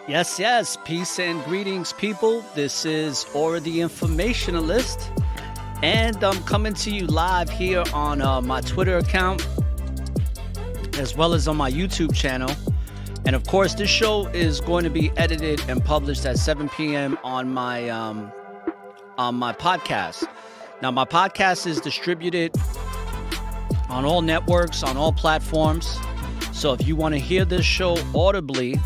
Yes, yes. Peace and greetings, people. This is ORRA the Informationalist, and I'm coming to you live here on my Twitter account, as well as on my YouTube channel. And of course, this show is going to be edited and published at 7 p.m. on my podcast. Now, my podcast is distributed on all networks, on all platforms. So if you want to hear this show audibly,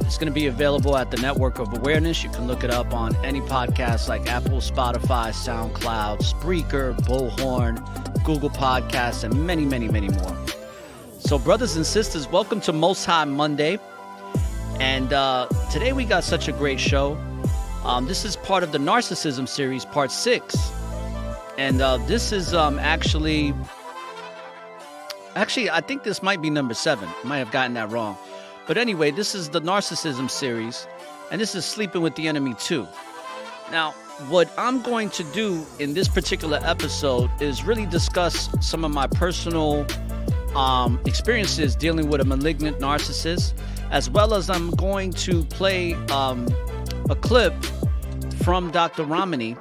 it's going to be available at the Network of Awareness. You can look it up on any podcast like Apple, Spotify, SoundCloud, Spreaker, Bullhorn, Google Podcasts, and many, many, many more. So brothers and sisters, welcome to Most High Monday. And today we got such a great show. This is part of the Narcissism series, part 6. And this is actually, I think this might be number 7. I might have gotten that wrong. But anyway, this is the Narcissism series, and this is Sleeping with the Enemy 2. Now, what I'm going to do in this particular episode is really discuss some of my personal experiences dealing with a malignant narcissist, as well as I'm going to play a clip from Dr. Ramani,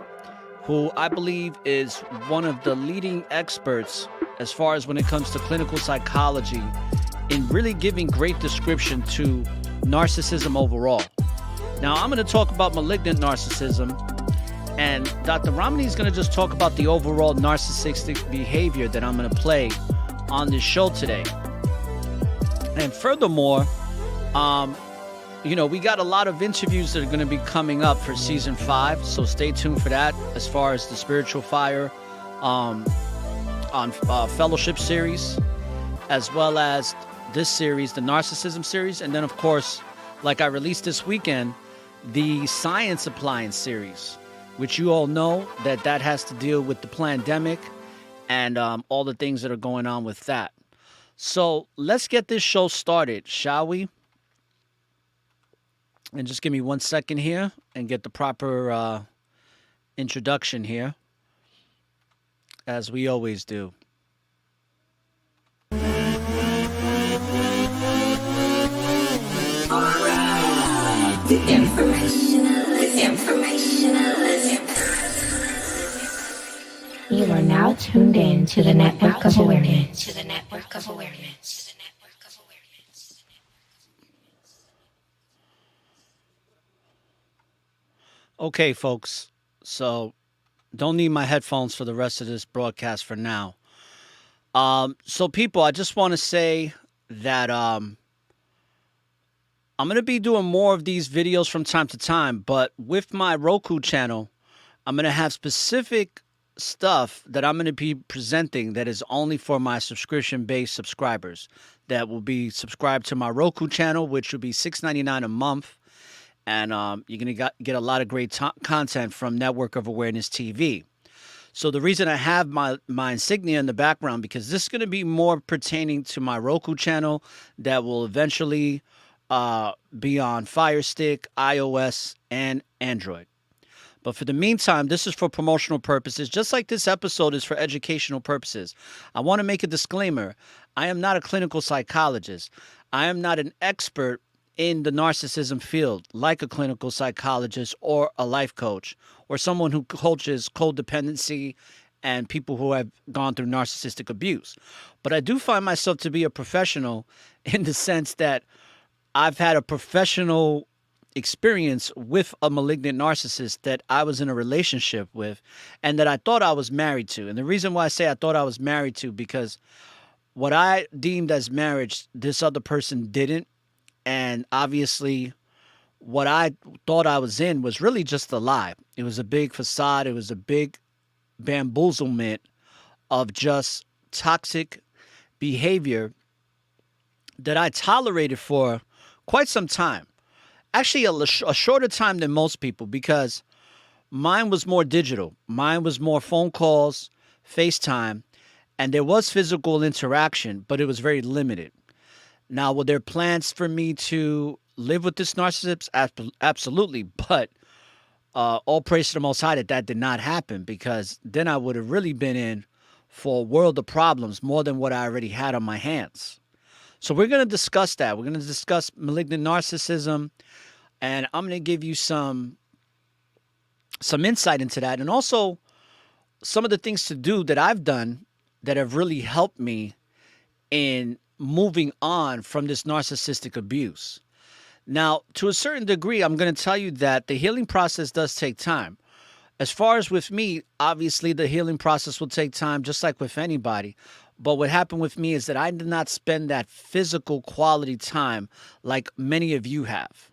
who I believe is one of the leading experts as far as when it comes to clinical psychology in really giving great description to narcissism overall. Now, I'm going to talk about malignant narcissism, and Dr. Ramani is going to just talk about the overall narcissistic behavior that I'm going to play on this show today. And furthermore, we got a lot of interviews that are going to be coming up for season 5, so stay tuned for that as far as the Spiritual Fire on Fellowship series, as well as this series, the Narcissism series, and then of course, like I released this weekend, the Science Appliance series, which you all know that has to deal with the pandemic and all the things that are going on with that. So let's get this show started, shall we? And just give me 1 second here and get the proper introduction here, as we always do. The informationalist. You are now tuned in to the Network of Awareness. Okay, folks. So don't need my headphones for the rest of this broadcast for now. So people, I just want to say that I'm going to be doing more of these videos from time to time, but with my Roku channel, I'm going to have specific stuff that I'm going to be presenting that is only for my subscription-based subscribers that will be subscribed to my Roku channel, which will be $6.99 a month. And you're going to get a lot of great content from Network of Awareness TV. So the reason I have my insignia in the background, because this is going to be more pertaining to my Roku channel that will eventually be on Fire Stick, iOS, and Android. But for the meantime, this is for promotional purposes, just like this episode is for educational purposes. I want to make a disclaimer. I am not a clinical psychologist. I am not an expert in the narcissism field, like a clinical psychologist or a life coach, or someone who coaches codependency and people who have gone through narcissistic abuse. But I do find myself to be a professional in the sense that I've had a professional experience with a malignant narcissist that I was in a relationship with and that I thought I was married to. And the reason why I say I thought I was married to, because what I deemed as marriage, this other person didn't. And obviously what I thought I was in was really just a lie. It was a big facade. It was a big bamboozlement of just toxic behavior that I tolerated for quite some time. Actually, a shorter time than most people, because mine was more digital. Mine was more phone calls, FaceTime, and there was physical interaction, but it was very limited. Now, were there plans for me to live with this narcissist? Absolutely, but all praise to the Most High that did not happen, because then I would have really been in for a world of problems, more than what I already had on my hands. So we're going to discuss that. We're going to discuss malignant narcissism, and I'm going to give you some insight into that, and also some of the things to do that I've done that have really helped me in moving on from this narcissistic abuse. Now, to a certain degree, I'm going to tell you that the healing process does take time. As far as with me, obviously the healing process will take time, just like with anybody. But what happened with me is that I did not spend that physical quality time like many of you have.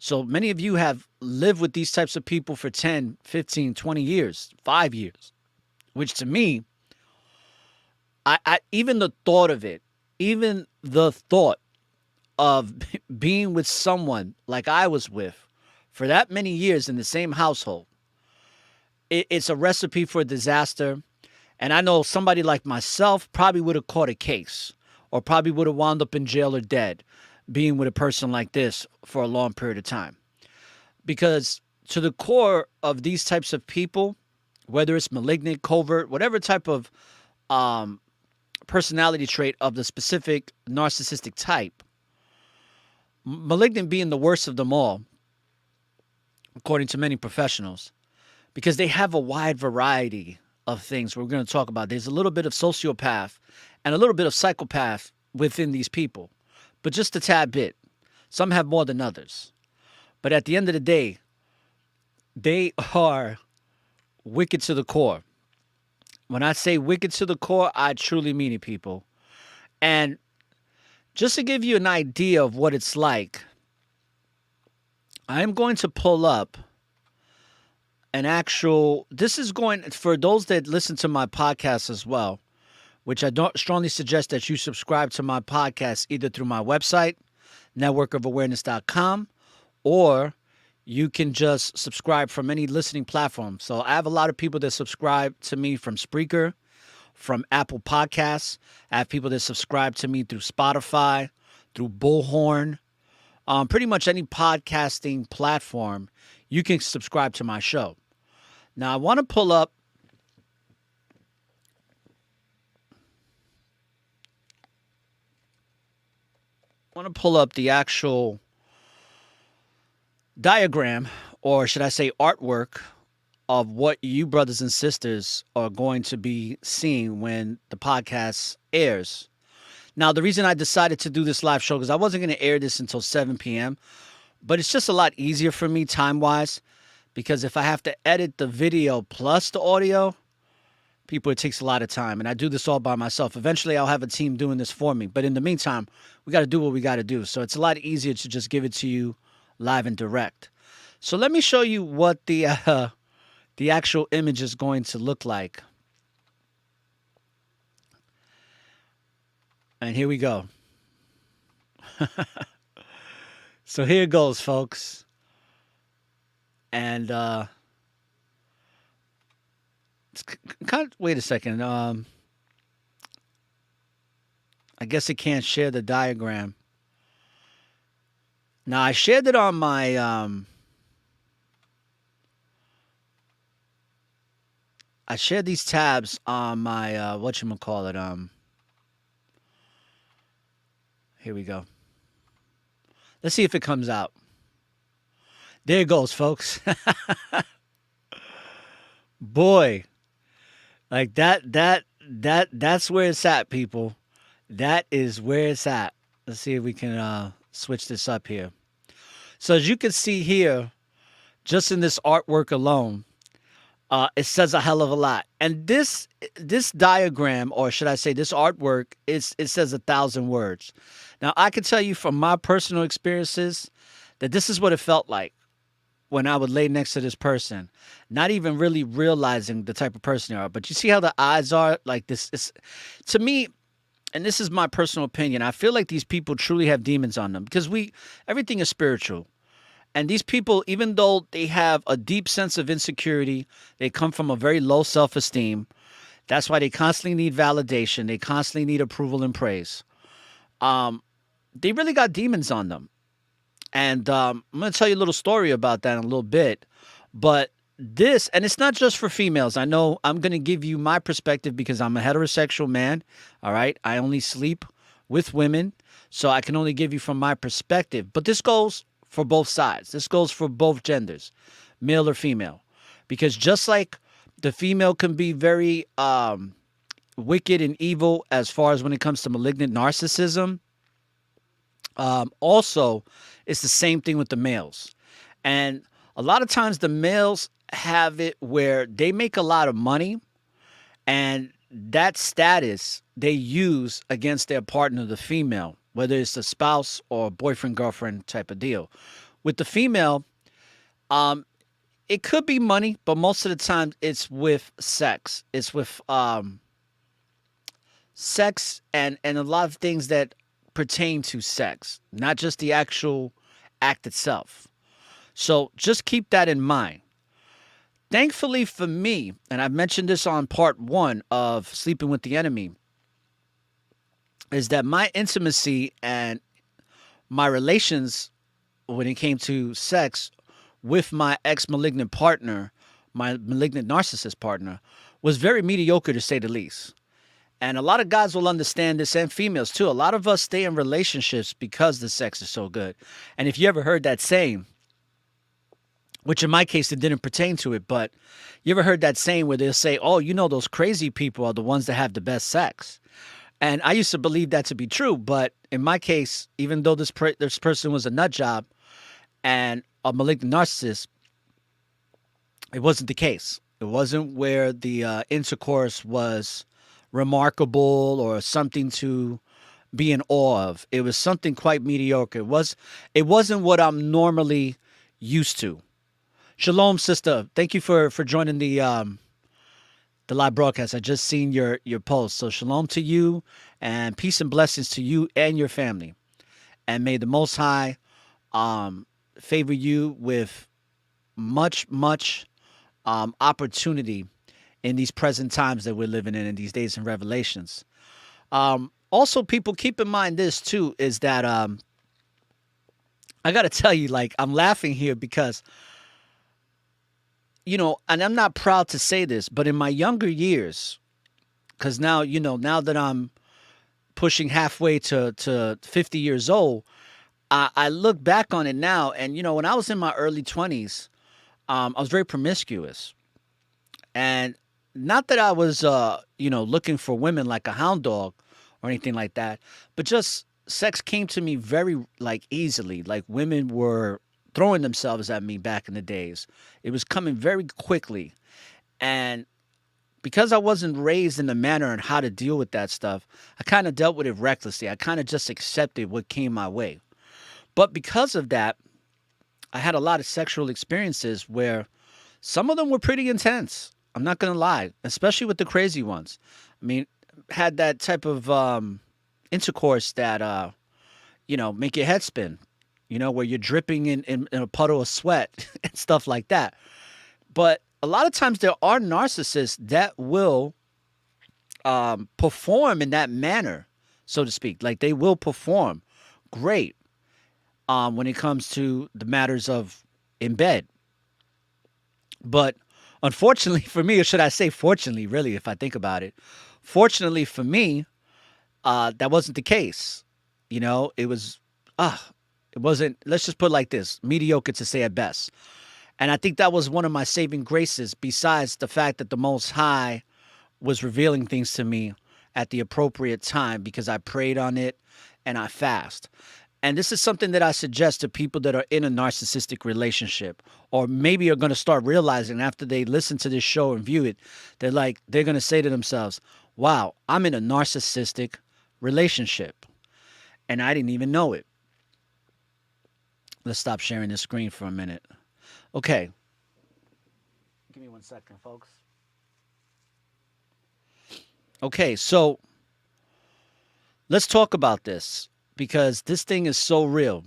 So many of you have lived with these types of people for 10, 15, 20 years, 5 years, which to me, I even the thought of it, even the thought of being with someone like I was with for that many years in the same household, it's a recipe for disaster. And I know somebody like myself probably would have caught a case or probably would have wound up in jail or dead being with a person like this for a long period of time. Because to the core of these types of people, whether it's malignant, covert, whatever type of personality trait of the specific narcissistic type, malignant being the worst of them all, according to many professionals, because they have a wide variety of things we're going to talk about. There's a little bit of sociopath and a little bit of psychopath within these people, but just a tad bit. Some have more than others. But at the end of the day, they are wicked to the core. When I say wicked to the core, I truly mean it, people. And just to give you an idea of what it's like, I'm going to pull up an actual, this is going, for those that listen to my podcast as well, which I don't strongly suggest that you subscribe to my podcast either through my website, networkofawareness.com, or you can just subscribe from any listening platform. So I have a lot of people that subscribe to me from Spreaker, from Apple Podcasts. I have people that subscribe to me through Spotify, through Bullhorn. Pretty much any podcasting platform, you can subscribe to my show. Now, I want to pull up the actual diagram, or should I say artwork, of what you brothers and sisters are going to be seeing when the podcast airs. Now, the reason I decided to do this live show, because I wasn't going to air this until 7 p.m., but it's just a lot easier for me time-wise, because if I have to edit the video plus the audio, people, it takes a lot of time, and I do this all by myself. Eventually, I'll have a team doing this for me, but in the meantime, we got to do what we got to do. So it's a lot easier to just give it to you live and direct. So let me show you what the actual image is going to look like. And here we go. So here it goes, folks. And it's kind of, wait a second. I guess it can't share the diagram. Now, I shared it on my I shared these tabs on my whatchamacallit. Here we go. Let's see if it comes out. There it goes, folks. Boy, like that's where it's at, people. That is where it's at. Let's see if we can switch this up here. So as you can see here, just in this artwork alone, it says a hell of a lot. And this diagram, or should I say this artwork, it says 1,000 words. Now, I can tell you from my personal experiences that this is what it felt like when I would lay next to this person, not even really realizing the type of person they are. But you see how the eyes are like this? It's, to me, and this is my personal opinion, I feel like these people truly have demons on them, because everything is spiritual. And these people, even though they have a deep sense of insecurity, they come from a very low self-esteem. That's why they constantly need validation. They constantly need approval and praise. They really got demons on them. And I'm going to tell you a little story about that in a little bit. But this, and it's not just for females. I know I'm going to give you my perspective because I'm a heterosexual man. All right. I only sleep with women, so I can only give you from my perspective. But this goes for both sides. This goes for both genders, male or female. Because just like the female can be very wicked and evil as far as when it comes to malignant narcissism, also it's the same thing with the males. And a lot of times the males have it where they make a lot of money, and that status they use against their partner, the female, whether it's a spouse or boyfriend, girlfriend type of deal. With the female, it could be money, but most of the time it's with sex. It's with sex and a lot of things that pertain to sex, not just the actual act itself. So just keep that in mind. Thankfully for me, and I've mentioned this on part 1 of Sleeping with the Enemy, is that my intimacy and my relations when it came to sex with my ex-malignant partner, my malignant narcissist partner, was very mediocre to say the least. And a lot of guys will understand this, and females too. A lot of us stay in relationships because the sex is so good. And if you ever heard that saying, which in my case, it didn't pertain to it, but you ever heard that saying where they'll say, oh, those crazy people are the ones that have the best sex. And I used to believe that to be true. But in my case, even though this person was a nut job and a malignant narcissist, it wasn't the case. It wasn't where the intercourse was remarkable or something to be in awe of. It was something quite mediocre. It wasn't what I'm normally used to. Shalom, sister. Thank you for joining the live broadcast. I just seen your post. So shalom to you, and peace and blessings to you and your family. And may the Most High favor you with much opportunity in these present times that we're living in these days and revelations. Also, people, keep in mind this too, is that I got to tell you, like, I'm laughing here because, and I'm not proud to say this, but in my younger years, because now, now that I'm pushing halfway to 50 years old, I look back on it now, and, when I was in my early 20s, I was very promiscuous. And not that I was, looking for women like a hound dog or anything like that, but just sex came to me very, easily. Like, women were throwing themselves at me back in the days. It was coming very quickly. And because I wasn't raised in the manner on how to deal with that stuff, I kind of dealt with it recklessly. I kind of just accepted what came my way. But because of that, I had a lot of sexual experiences where some of them were pretty intense. I'm not going to lie, especially with the crazy ones. I mean, had that type of intercourse that, make your head spin, where you're dripping in a puddle of sweat and stuff like that. But a lot of times there are narcissists that will perform in that manner, so to speak. Like, they will perform great when it comes to the matters of in bed. But unfortunately for me, or should I say fortunately, really, if I think about it, fortunately for me, that wasn't the case. It wasn't, let's just put it like this, mediocre to say at best. And I think that was one of my saving graces, besides the fact that the Most High was revealing things to me at the appropriate time because I prayed on it and I fast. And this is something that I suggest to people that are in a narcissistic relationship, or maybe are going to start realizing after they listen to this show and view it, they're going to say to themselves, wow, I'm in a narcissistic relationship and I didn't even know it. Let's stop sharing this screen for a minute. Okay. Give me 1 second, folks. Okay, so let's talk about this because this thing is so real.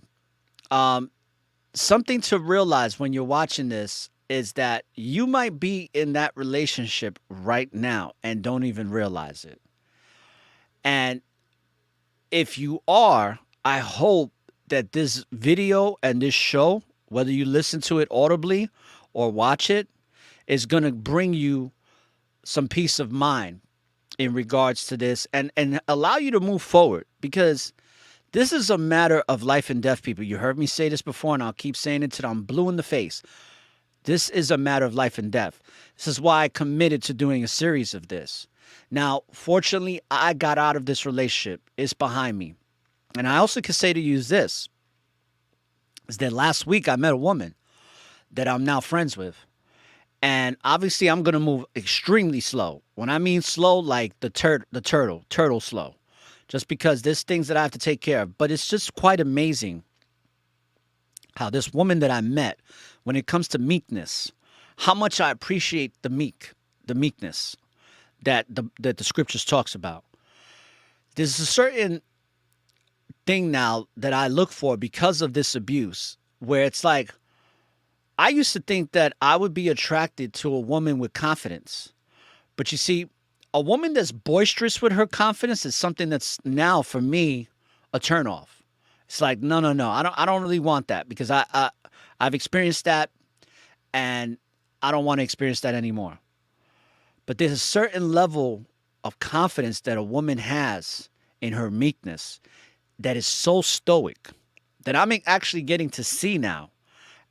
Something to realize when you're watching this is that you might be in that relationship right now and don't even realize it. And if you are, I hope that this video and this show, whether you listen to it audibly or watch it, is going to bring you some peace of mind in regards to this and allow you to move forward, because this is a matter of life and death, people. You heard me say this before, and I'll keep saying it till I'm blue in the face. This is a matter of life and death. This is why I committed to doing a series of this. Now, fortunately, I got out of this relationship. It's behind me. And I also can say to you this, is that last week I met a woman that I'm now friends with. And obviously I'm going to move extremely slow. When I mean slow, like the turtle slow. Just because there's things that I have to take care of. But it's just quite amazing how this woman that I met, when it comes to meekness, how much I appreciate the meekness that the scriptures talks about. There's a certain thing now that I look for because of this abuse, where it's like, I used to think that I would be attracted to a woman with confidence. But you see, a woman that's boisterous with her confidence is something that's now, for me, a turnoff. It's like, no. I don't really want that, because I've experienced that, and I don't want to experience that anymore. But there's a certain level of confidence that a woman has in her meekness that is so stoic that I'm actually getting to see now.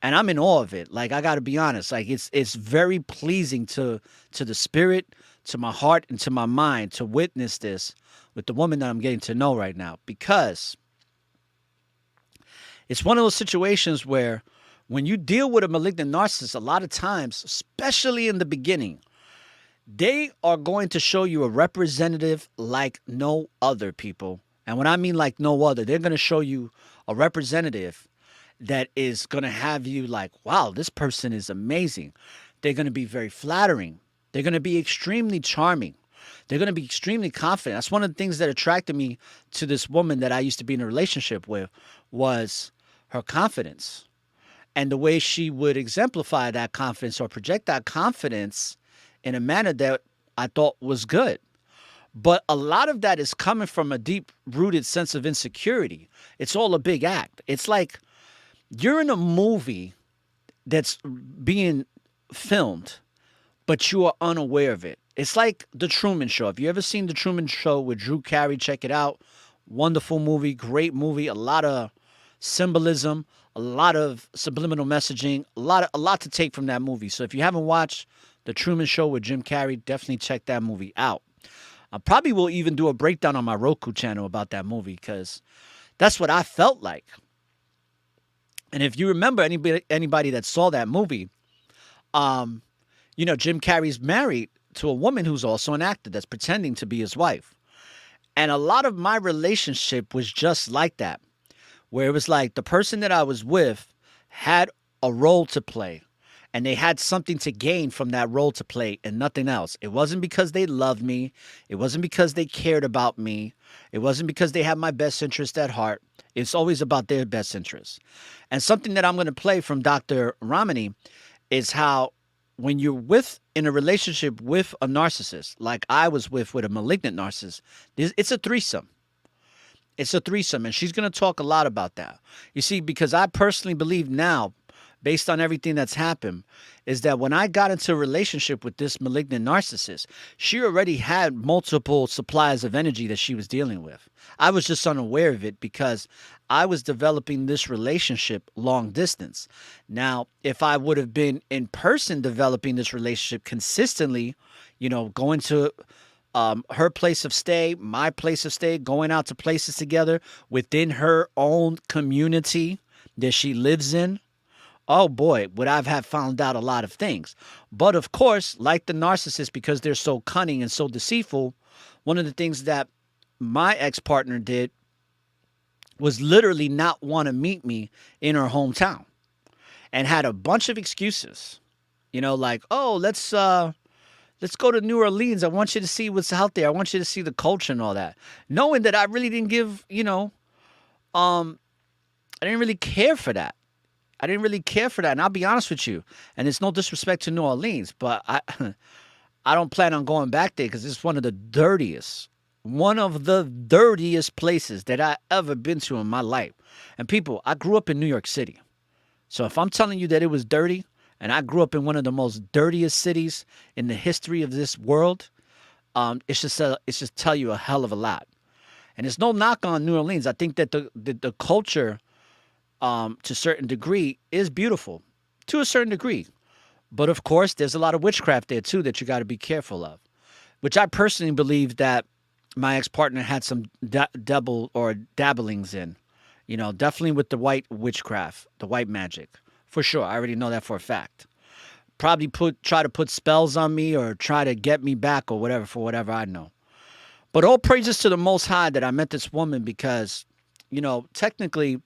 And I'm in awe of it. Like, I got to be honest. Like, it's very pleasing to the spirit, to my heart, and to my mind to witness this with the woman that I'm getting to know right now. Because it's one of those situations where when you deal with a malignant narcissist, a lot of times, especially in the beginning, they are going to show you a representative like no other, people. And when I mean like no other, they're going to show you a representative that is going to have you like, wow, this person is amazing. They're going to be very flattering. They're going to be extremely charming. They're going to be extremely confident. That's one of the things that attracted me to this woman that I used to be in a relationship with, was her confidence. And the way she would exemplify that confidence or project that confidence in a manner that I thought was good. But a lot of that is coming from a deep-rooted sense of insecurity. It's all a big act. It's like you're in a movie that's being filmed, but you are unaware of it. It's like The Truman Show. If you ever seen The Truman Show with Drew Carey, check it out. Wonderful movie, great movie, a lot of symbolism, a lot of subliminal messaging, a lot to take from that movie. So if you haven't watched The Truman Show with Jim Carrey, definitely check that movie out. I probably will even do a breakdown on my Roku channel about that movie, because that's what I felt like. And if you remember, anybody that saw that movie, Jim Carrey's married to a woman who's also an actor that's pretending to be his wife. And a lot of my relationship was just like that, where it was like the person that I was with had a role to play, and they had something to gain from that role to play and nothing else. It wasn't because they loved me. It wasn't because they cared about me. It wasn't because they had my best interest at heart. It's always about their best interest. And something that I'm going to play from Dr. Ramani is how when you're in a relationship with a narcissist, like I was with a malignant narcissist, it's a threesome. It's a threesome, and she's going to talk a lot about that. You see, because I personally believe now, based on everything that's happened, is that when I got into a relationship with this malignant narcissist, she already had multiple supplies of energy that she was dealing with. I was just unaware of it because I was developing this relationship long distance. Now, if I would have been in person developing this relationship consistently, going to her place of stay, my place of stay, going out to places together within her own community that she lives in, oh boy, would I have found out a lot of things. But of course, like the narcissist, because they're so cunning and so deceitful, one of the things that my ex-partner did was literally not want to meet me in her hometown, and had a bunch of excuses, like, oh, let's go to New Orleans. I want you to see what's out there. I want you to see the culture and all that. Knowing that I really didn't I didn't really care for that. And I'll be honest with you, and it's no disrespect to New Orleans, but I don't plan on going back there, because it's one of the dirtiest places that I ever been to in my life. And people, I grew up in New York City. So if I'm telling you that it was dirty, and I grew up in one of the most dirtiest cities in the history of this world, It's just tell you a hell of a lot. And it's no knock on New Orleans. I think that the culture, to a certain degree, is beautiful, to a certain degree. But of course, there's a lot of witchcraft there too that you got to be careful of. Which I personally believe that my ex partner had some dabblings in. Definitely with the white witchcraft, the white magic, for sure. I already know that for a fact. Probably try to put spells on me or try to get me back or whatever, for whatever I know. But all praises to the Most High that I met this woman, because, technically,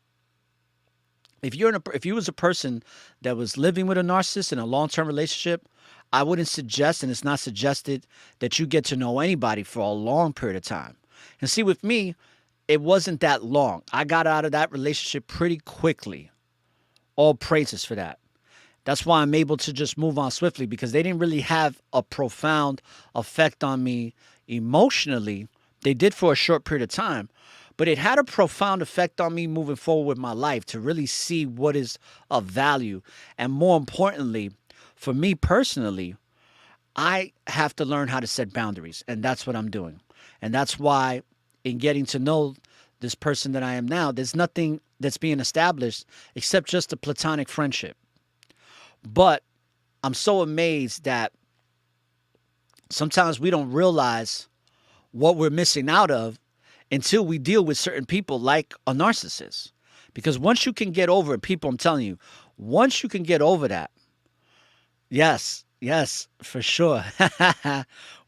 if you was a person that was living with a narcissist in a long-term relationship, I wouldn't suggest, and it's not suggested, that you get to know anybody for a long period of time. And see, with me, it wasn't that long. I got out of that relationship pretty quickly. All praises for that. That's why I'm able to just move on swiftly, because they didn't really have a profound effect on me emotionally. They did for a short period of time, but it had a profound effect on me moving forward with my life, to really see what is of value. And more importantly, for me personally, I have to learn how to set boundaries, and that's what I'm doing. And that's why, in getting to know this person that I am now, there's nothing that's being established except just a platonic friendship. But I'm so amazed that sometimes we don't realize what we're missing out of until we deal with certain people like a narcissist. Because once you can get over it, people, I'm telling you, once you can get over that, yes, for sure.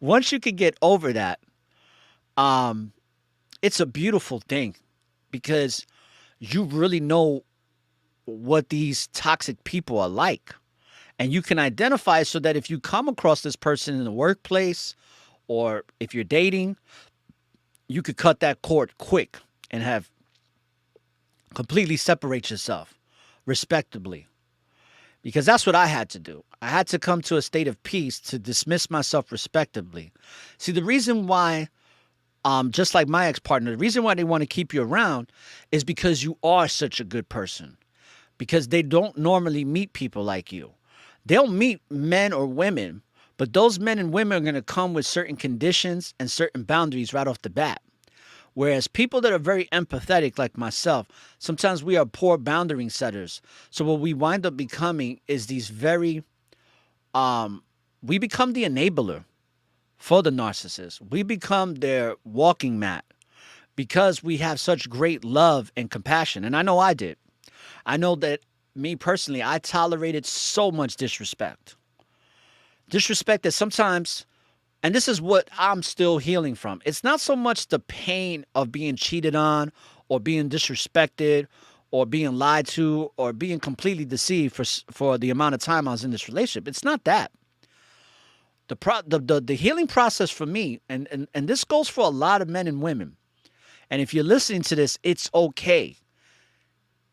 Once you can get over that, it's a beautiful thing, because you really know what these toxic people are like. And you can identify, so that if you come across this person in the workplace, or if you're dating, you could cut that cord quick and have completely separate yourself respectably. Because that's what I had to do. I had to come to a state of peace to dismiss myself respectably. See, the reason why, just like my ex-partner, the reason why they want to keep you around is because you are such a good person. Because they don't normally meet people like you. They'll meet men or women, but those men and women are going to come with certain conditions and certain boundaries right off the bat. Whereas people that are very empathetic, like myself, sometimes we are poor boundary setters. So what we wind up becoming is these very, we become the enabler for the narcissist. We become their walking mat, because we have such great love and compassion. And I know I did. I know that me personally, I tolerated so much disrespect. Disrespect that sometimes, and this is what I'm still healing from. It's not so much the pain of being cheated on, or being disrespected, or being lied to, or being completely deceived for the amount of time I was in this relationship. It's not that. The healing process for me, and this goes for a lot of men and women. And if you're listening to this, it's okay.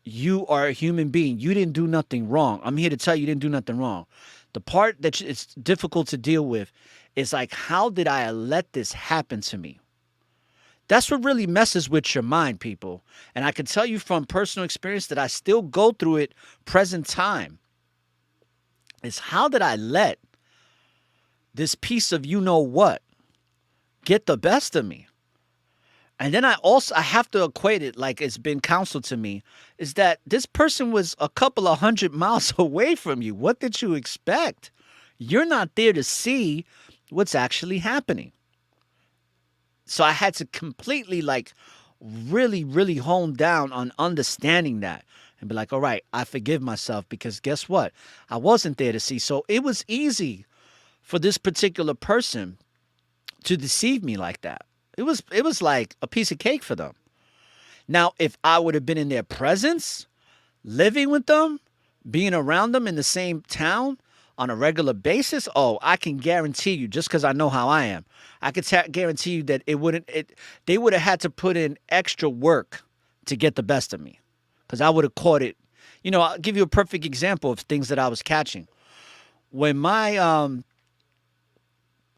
You are a human being. You didn't do nothing wrong. I'm here to tell you didn't do nothing wrong. The part that it's difficult to deal with is like, how did I let this happen to me? That's what really messes with your mind, people. And I can tell you from personal experience that I still go through it present time. Is how did I let this piece of you know what get the best of me? And then I have to equate it, like it's been counseled to me, is that this person was a couple of 100 miles away from you. What did you expect? You're not there to see what's actually happening. So I had to completely, like, really, really hone down on understanding that and be like, all right, I forgive myself, because guess what? I wasn't there to see. So it was easy for this particular person to deceive me like that. It was like a piece of cake for them. Now, if I would have been in their presence, living with them, being around them in the same town on a regular basis, oh, I can guarantee you, just because I know how I am, I could guarantee you that they would have had to put in extra work to get the best of me, because I would have caught it. I'll give you a perfect example of things that I was catching. When my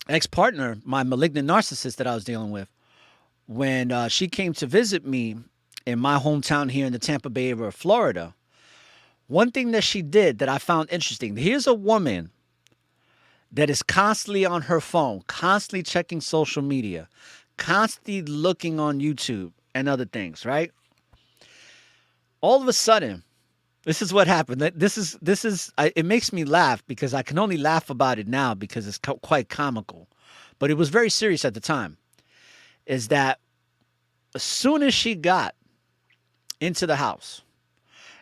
ex-partner, my malignant narcissist that I was dealing with, when she came to visit me in my hometown here in the Tampa Bay area of Florida, one thing that she did that I found interesting, here's a woman that is constantly on her phone, constantly checking social media, constantly looking on YouTube and other things, right? All of a sudden, this is what happened. It makes me laugh because I can only laugh about it now because it's quite comical. But it was very serious at the time. Is that as soon as she got into the house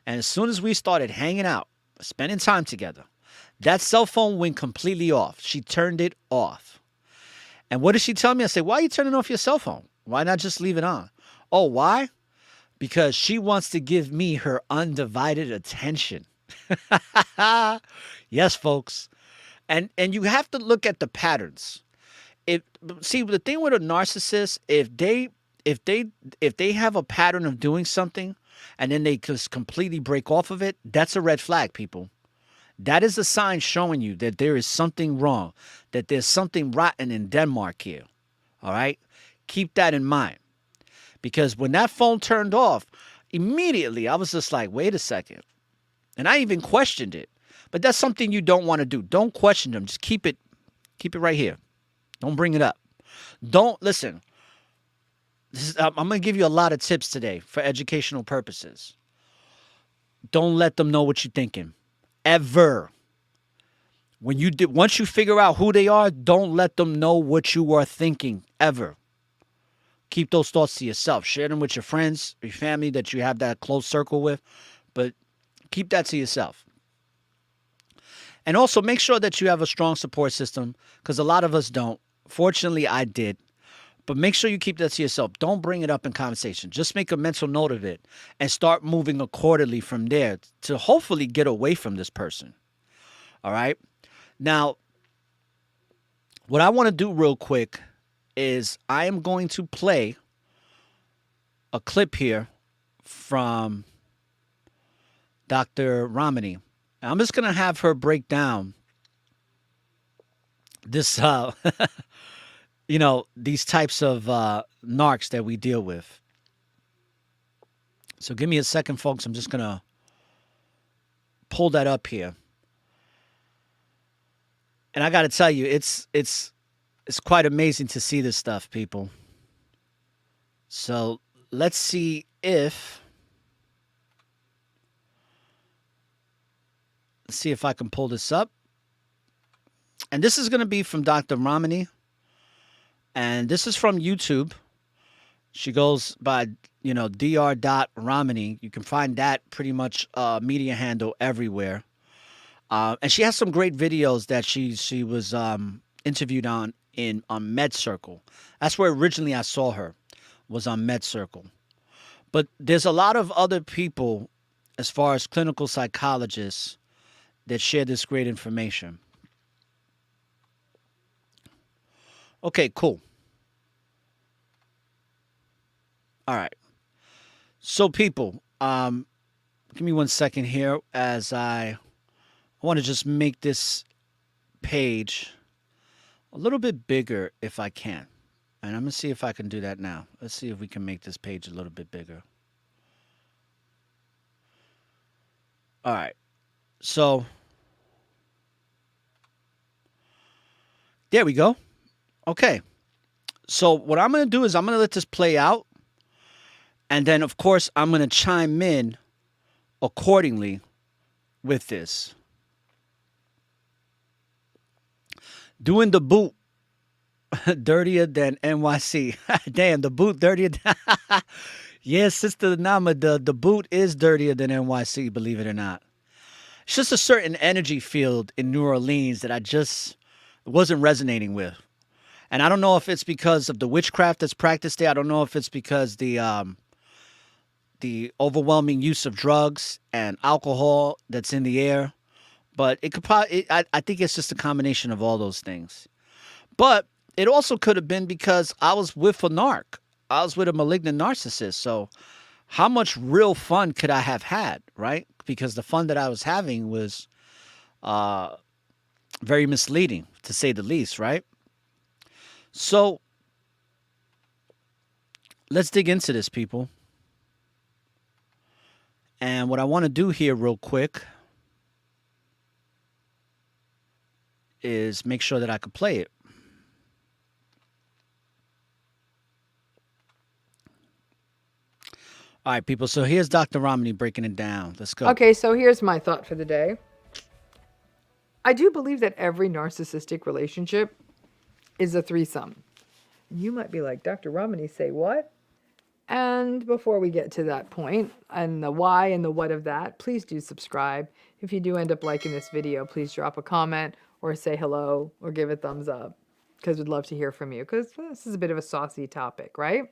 and as soon as we started hanging out, spending time together, that cell phone went completely off. She turned it off. And what did she tell me? I said, why are you turning off your cell phone? Why not just leave it on? Oh, why? Because she wants to give me her undivided attention. Yes, folks. And you have to look at the patterns. See, the thing with a narcissist, if they have a pattern of doing something and then they just completely break off of it, that's a red flag, people. That is a sign showing you that there is something wrong, that there's something rotten in Denmark here. All right? Keep that in mind. Because when that phone turned off, immediately I was just like, wait a second. And I even questioned it. But that's something you don't want to do. Don't question them. Just keep it right here. Don't bring it up. Don't listen. I'm going to give you a lot of tips today for educational purposes. Don't let them know what you're thinking. Ever. Once you figure out who they are, don't let them know what you are thinking. Ever. Keep those thoughts to yourself. Share them with your friends, your family that you have that close circle with. But keep that to yourself. And also make sure that you have a strong support system because a lot of us don't. Fortunately, I did. But make sure you keep that to yourself. Don't bring it up in conversation. Just make a mental note of it and start moving accordingly from there to hopefully get away from this person. All right? Now, what I want to do real quick is I am going to play a clip here from Dr. Ramani. I'm just going to have her break down this, these types of narcs that we deal with. So give me a second, folks. I'm just going to pull that up here. And I got to tell you, it's quite amazing to see this stuff, people. So let's see if I can pull this up. And this is going to be from Dr. Ramani. And this is from YouTube. She goes by, dr.ramani. You can find that pretty much media handle everywhere. And she has some great videos that she was interviewed on Med Circle. That's where originally I saw her, was on Med Circle. But there's a lot of other people, as far as clinical psychologists, that share this great information. Okay, cool. All right. So, people, give me 1 second here as I want to just make this page a little bit bigger if I can. And I'm going to see if I can do that now. Let's see if we can make this page a little bit bigger. All right. So, there we go. Okay. So what I'm going to do is I'm going to let this play out. And then, of course, I'm going to chime in accordingly with this. Doing the boot dirtier than NYC. Damn, the boot dirtier than... Yes, Sister Nama, the boot is dirtier than NYC, believe it or not. It's just a certain energy field in New Orleans that I just wasn't resonating with. And I don't know if it's because of the witchcraft that's practiced there. I don't know if it's because the overwhelming use of drugs and alcohol that's in the air. But it could probably, I think it's just a combination of all those things. But it also could have been because I was with a narc. I was with a malignant narcissist. So how much real fun could I have had, right? Because the fun that I was having was very misleading, to say the least, right? So let's dig into this, people. And what I want to do here real quick is make sure that I could play it. All right, people. So here's Dr. Romney breaking it down. Let's go. Okay, so here's my thought for the day. I do believe that every narcissistic relationship is a threesome. You might be like, Dr. Romney, say what? And before we get to that point and the why and the what of that, please do subscribe. If you do end up liking this video, please drop a comment or say hello or give a thumbs up, because we'd love to hear from you, because this is a bit of a saucy topic, right?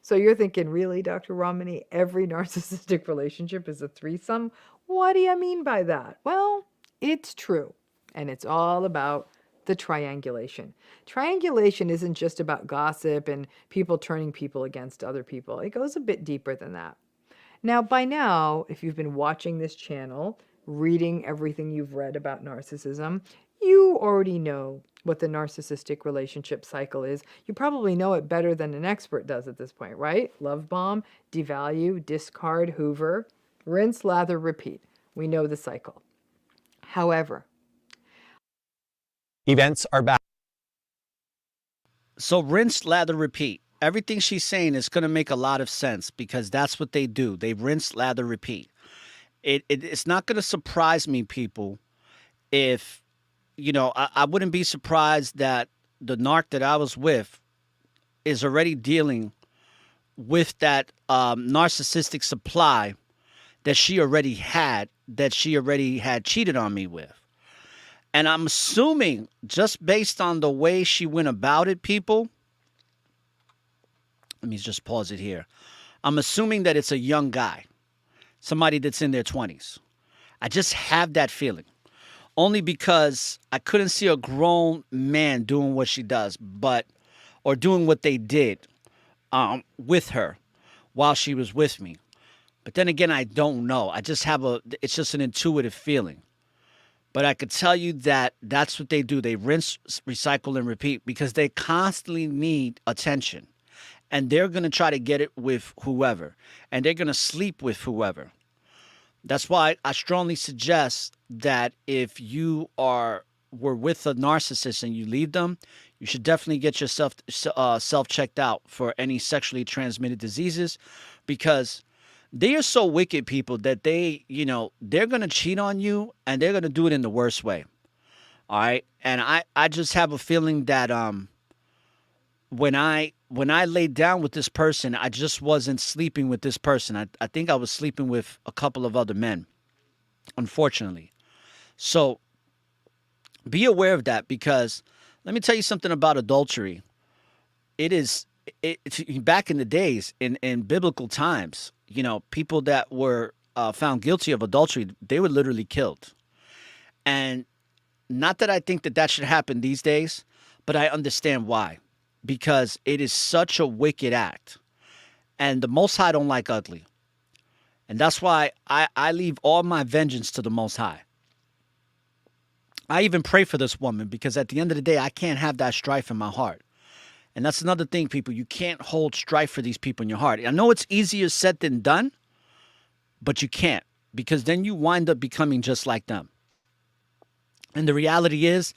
So you're thinking, really, Dr. Romney, every narcissistic relationship is a threesome? What do you mean by that? Well, it's true. And it's all about the triangulation. Triangulation isn't just about gossip and people turning people against other people. It goes a bit deeper than that. Now, by now, if you've been watching this channel, reading everything you've read about narcissism, you already know what the narcissistic relationship cycle is. You probably know it better than an expert does at this point, right? Love bomb, devalue, discard, hoover, rinse, lather, repeat. We know the cycle. However, events are back. So rinse, lather, repeat. Everything she's saying is going to make a lot of sense, because that's what they do. They rinse, lather, repeat. It's not going to surprise me, people, if, you know, I wouldn't be surprised that the narc that I was with is already dealing with that narcissistic supply that she already had cheated on me with. And I'm assuming, just based on the way she went about it, people, let me just pause it here. I'm assuming that it's a young guy, somebody that's in their 20s. I just have that feeling, only because I couldn't see a grown man doing what she does, or doing what they did with her while she was with me. But then again, I don't know. I just have it's just an intuitive feeling. But I could tell you that that's what they do. They rinse, recycle, and repeat, because they constantly need attention. And they're going to try to get it with whoever. And they're going to sleep with whoever. That's why I strongly suggest that if you were with a narcissist and you leave them, you should definitely get yourself self-checked out for any sexually transmitted diseases, because they are so wicked, people, that they're going to cheat on you, and they're going to do it in the worst way. All right. And I just have a feeling that when I laid down with this person, I just wasn't sleeping with this person. I think I was sleeping with a couple of other men, unfortunately. So be aware of that, because let me tell you something about adultery. It's back in the days, in biblical times, people that were found guilty of adultery, they were literally killed. And not that I think that should happen these days, but I understand why. Because it is such a wicked act. And the Most High don't like ugly. And that's why I leave all my vengeance to the Most High. I even pray for this woman, because at the end of the day, I can't have that strife in my heart. And that's another thing, people. You can't hold strife for these people in your heart. I know it's easier said than done, but you can't, because then you wind up becoming just like them. And the reality is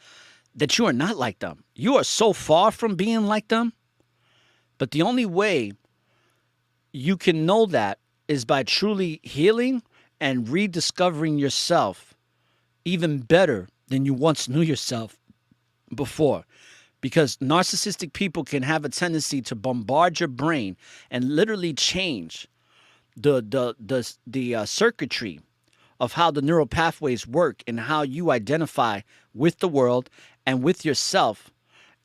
that you are not like them. You are so far from being like them. But the only way you can know that is by truly healing and rediscovering yourself even better than you once knew yourself before. Because narcissistic people can have a tendency to bombard your brain and literally change the circuitry of how the neural pathways work and how you identify with the world and with yourself,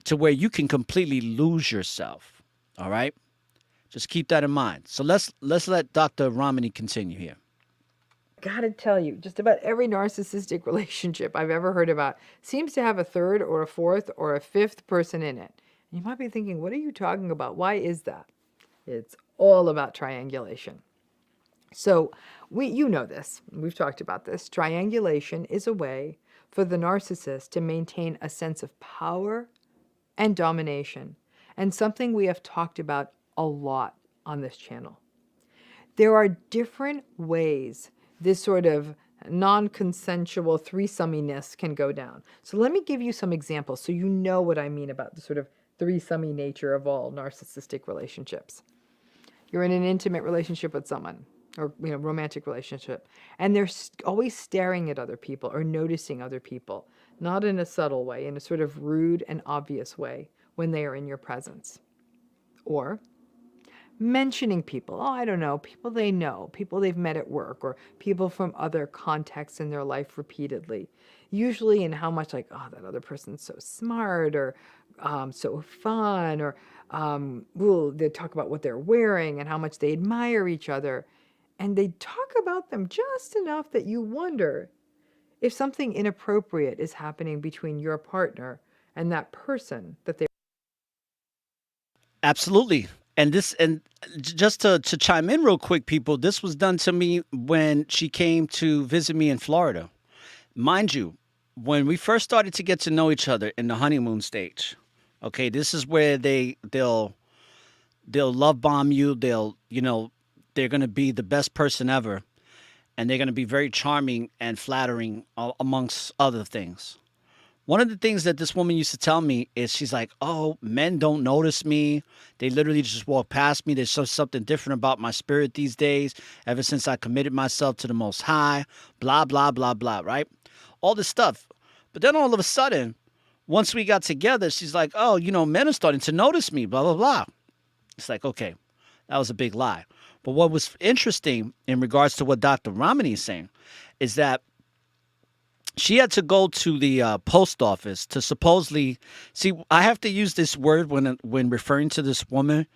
to where you can completely lose yourself. All right? Just keep that in mind. So let's let Dr. Romney continue here. Gotta tell you, just about every narcissistic relationship I've ever heard about seems to have a third or a fourth or a fifth person in it. And you might be thinking, what are you talking about? Why is that? It's all about triangulation. So you know this. We've talked about this. Triangulation is a way for the narcissist to maintain a sense of power and domination, and something we have talked about a lot on this channel. There are different ways this sort of non-consensual threesominess can go down. So let me give you some examples so you know what I mean about the sort of threesome nature of all narcissistic relationships. You're in an intimate relationship with someone, or romantic relationship, and they're always staring at other people or noticing other people, not in a subtle way, in a sort of rude and obvious way when they are in your presence. Or mentioning people, oh, I don't know, people they know, people they've met at work, or people from other contexts in their life repeatedly. Usually in how much, like, oh, that other person's so smart, or so fun, or they talk about what they're wearing and how much they admire each other. And they talk about them just enough that you wonder if something inappropriate is happening between your partner and that person that they. Absolutely. And just to chime in real quick, people, this was done to me when she came to visit me in Florida. Mind you, when we first started to get to know each other in the honeymoon stage, okay, this is where they'll love bomb you. They're gonna be the best person ever, and they're gonna be very charming and flattering, amongst other things. One of the things that this woman used to tell me is she's like, oh, men don't notice me. They literally just walk past me. There's something different about my spirit these days, ever since I committed myself to the Most High, blah, blah, blah, blah, right? All this stuff. But then all of a sudden, once we got together, she's like, oh, men are starting to notice me, blah, blah, blah. It's like, okay, that was a big lie. But what was interesting in regards to what Dr. Ramani is saying is that she had to go to the post office to supposedly see. I have to use this word when referring to this woman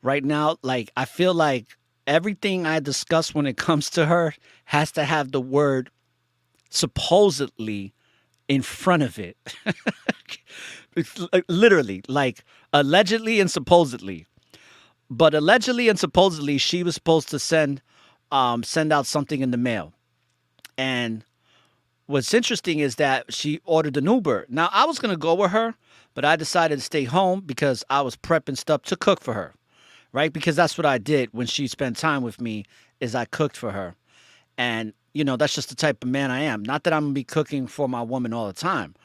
right now. Like, I feel like everything I discuss when it comes to her has to have the word supposedly in front of it. It's literally, like, allegedly and supposedly. But allegedly and supposedly, she was supposed to send out something in the mail. And what's interesting is that she ordered an Uber. Now, I was going to go with her, but I decided to stay home because I was prepping stuff to cook for her, right? Because that's what I did when she spent time with me, is I cooked for her. And, that's just the type of man I am. Not that I'm going to be cooking for my woman all the time,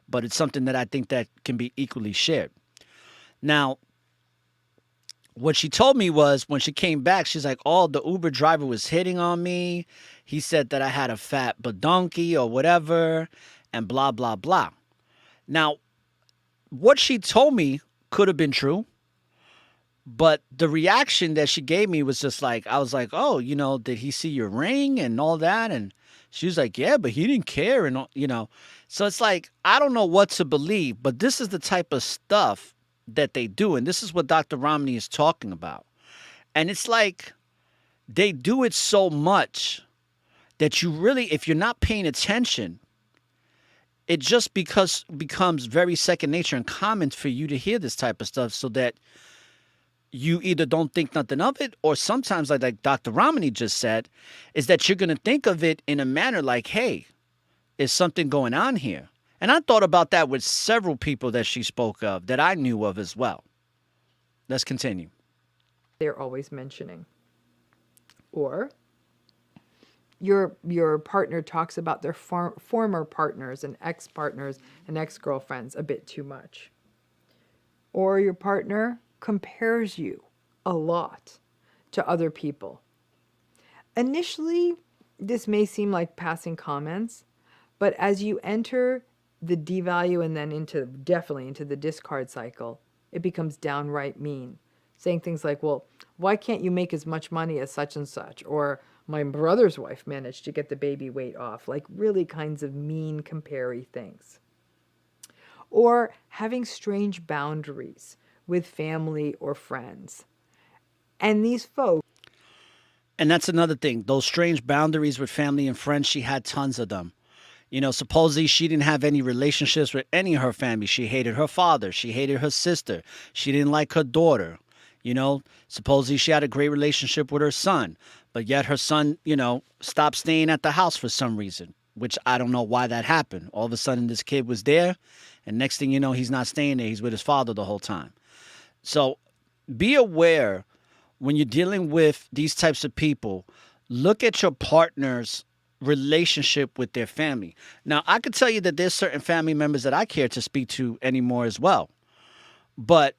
but it's something that I think that can be equally shared. Now, what she told me was when she came back, she's like, oh, the Uber driver was hitting on me. He said that I had a fat badonkey or whatever, and blah, blah, blah. Now, what she told me could have been true, but the reaction that she gave me was just like, I was like, oh, did he see your ring and all that? And she was like, yeah, but he didn't care. And, so it's like, I don't know what to believe, but this is the type of stuff that they do. And this is what Dr. Romney is talking about. And it's like they do it so much that you really, if you're not paying attention, it just becomes very second nature and common for you to hear this type of stuff, so that you either don't think nothing of it, or sometimes, like Dr. Romney just said, is that you're going to think of it in a manner like, hey, is something going on here? And I thought about that with several people that she spoke of that I knew of as well. Let's continue. They're always mentioning. Or your partner talks about their former partners and ex-partners and ex-girlfriends a bit too much. Or your partner compares you a lot to other people. Initially, this may seem like passing comments, but as you enter the devalue and then definitely into the discard cycle, it becomes downright mean. Saying things like, well, why can't you make as much money as such and such? Or my brother's wife managed to get the baby weight off. Like really kinds of mean compare-y things. Or having strange boundaries with family or friends. And these folks. And that's another thing. Those strange boundaries with family and friends, she had tons of them. Supposedly she didn't have any relationships with any of her family. She hated her father. She hated her sister. She didn't like her daughter. Supposedly she had a great relationship with her son. But yet her son, stopped staying at the house for some reason, which I don't know why that happened. All of a sudden this kid was there, and next thing you know, he's not staying there. He's with his father the whole time. So be aware when you're dealing with these types of people. Look at your partner's relationship with their family. Now, I could tell you that there's certain family members that I care to speak to anymore as well. But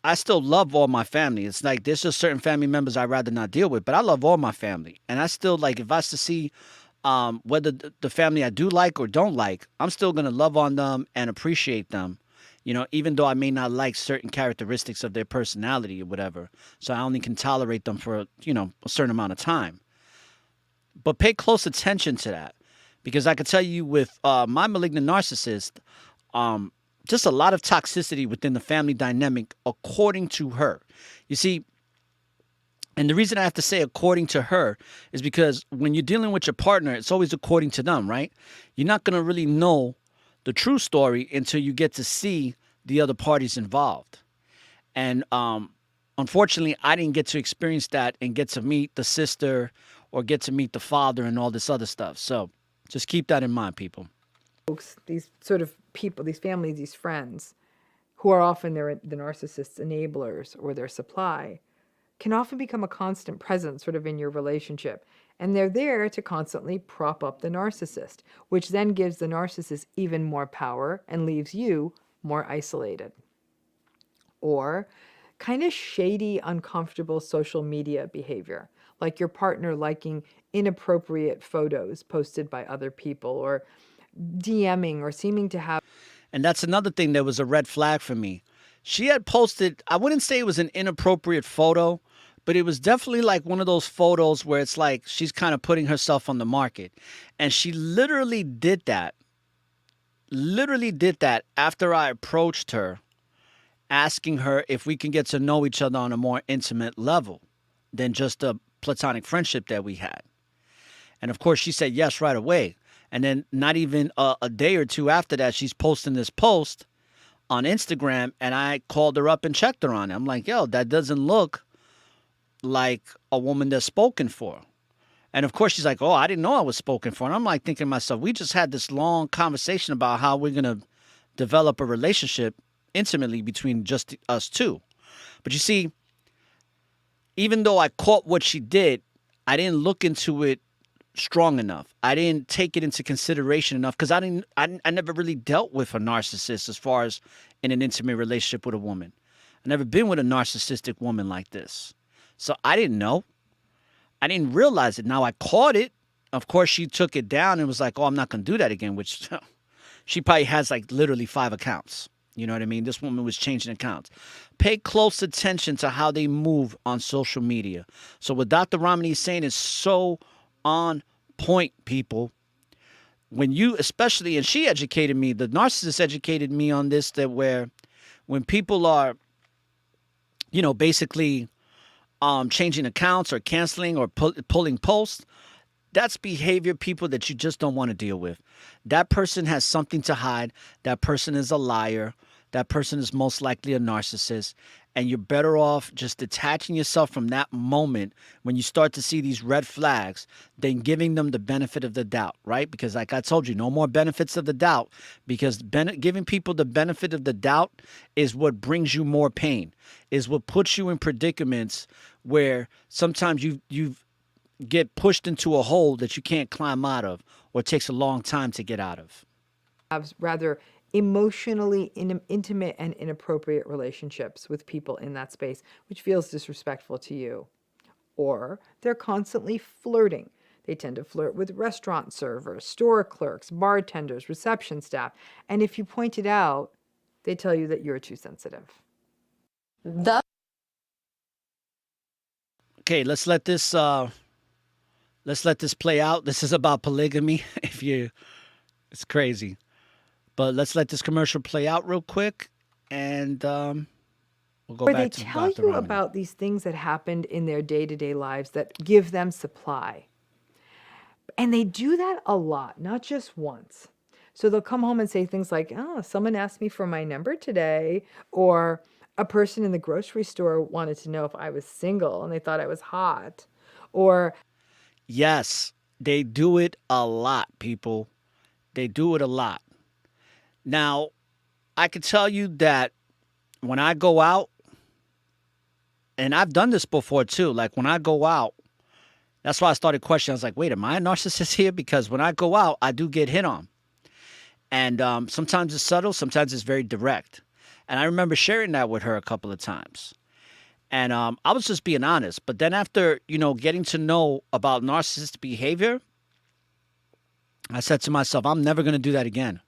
I still love all my family. It's like there's just certain family members I'd rather not deal with, but I love all my family. And I still like, if I was to see whether the family I do like or don't like, I'm still going to love on them and appreciate them, even though I may not like certain characteristics of their personality or whatever. So I only can tolerate them for, a certain amount of time. But pay close attention to that, because I can tell you with my malignant narcissist, just a lot of toxicity within the family dynamic, according to her. You see, and the reason I have to say according to her is because when you're dealing with your partner, it's always according to them, right? You're not going to really know the true story until you get to see the other parties involved. And unfortunately, I didn't get to experience that and get to meet the sister or get to meet the father and all this other stuff. So just keep that in mind, people. Folks, these sort of people, these families, these friends, who are often the narcissist's enablers or their supply, can often become a constant presence sort of in your relationship. And they're there to constantly prop up the narcissist, which then gives the narcissist even more power and leaves you more isolated. Or kind of shady, uncomfortable social media behavior, like your partner liking inappropriate photos posted by other people, or DMing, or seeming to have. And that's another thing that was a red flag for me. She had posted, I wouldn't say it was an inappropriate photo, but it was definitely like one of those photos where it's like she's kind of putting herself on the market. And she literally did that after I approached her, asking her if we can get to know each other on a more intimate level than just a platonic friendship that we had. And of course, she said yes right away. And then not even a day or two after that, she's posting this post on Instagram, and I called her up and checked her on it. I'm like, yo, that doesn't look like a woman that's spoken for. And of course, she's like, oh, I didn't know I was spoken for. And I'm like thinking to myself, we just had this long conversation about how we're going to develop a relationship intimately between just us two. But you see, even though I caught what she did, I didn't look into it strong enough. I didn't take it into consideration enough, because I never really dealt with a narcissist as far as in an intimate relationship with a woman. I've never been with a narcissistic woman like this. So I didn't know. I didn't realize it. Now I caught it. Of course, she took it down and was like, oh, I'm not going to do that again, which she probably has like literally 5 accounts. You know what I mean? This woman was changing accounts. Pay close attention to how they move on social media. So what Dr. Ramani is saying is so on point, people. When you, especially, and she educated me, the narcissist educated me on this, that where when people are, basically changing accounts or canceling or pulling posts, that's behavior, people, that you just don't want to deal with. That person has something to hide. That person is a liar. That person is most likely a narcissist. And you're better off just detaching yourself from that moment when you start to see these red flags than giving them the benefit of the doubt, right? Because like I told you, no more benefits of the doubt, because giving people the benefit of the doubt is what brings you more pain, is what puts you in predicaments where sometimes you get pushed into a hole that you can't climb out of, or it takes a long time to get out of. Have rather emotionally intimate and inappropriate relationships with people in that space, which feels disrespectful to you. Or they're constantly flirting. They tend to flirt with restaurant servers, store clerks, bartenders, reception staff. And if you point it out, they tell you that you're too sensitive. Okay, let's let this play out. This is about polygamy. It's crazy. But let's let this commercial play out real quick, and we'll go Where back they to tell Dr. you Ramani. about these things that happened in their day-to-day lives that give them supply. And they do that a lot, not just once. So they'll come home and say things like, oh, someone asked me for my number today, or a person in the grocery store wanted to know if I was single and they thought I was hot, or... Yes, they do it a lot, people. They do it a lot. Now, I can tell you that when I go out, and I've done this before too, like when I go out, That's why I started questioning. I was like, wait, am I a narcissist here? Because when I go out, I do get hit on. And sometimes it's subtle, sometimes it's very direct. And I remember sharing that with her a couple of times. And I was just being honest. But then after, getting to know about narcissistic behavior, I said to myself, I'm never going to do that again.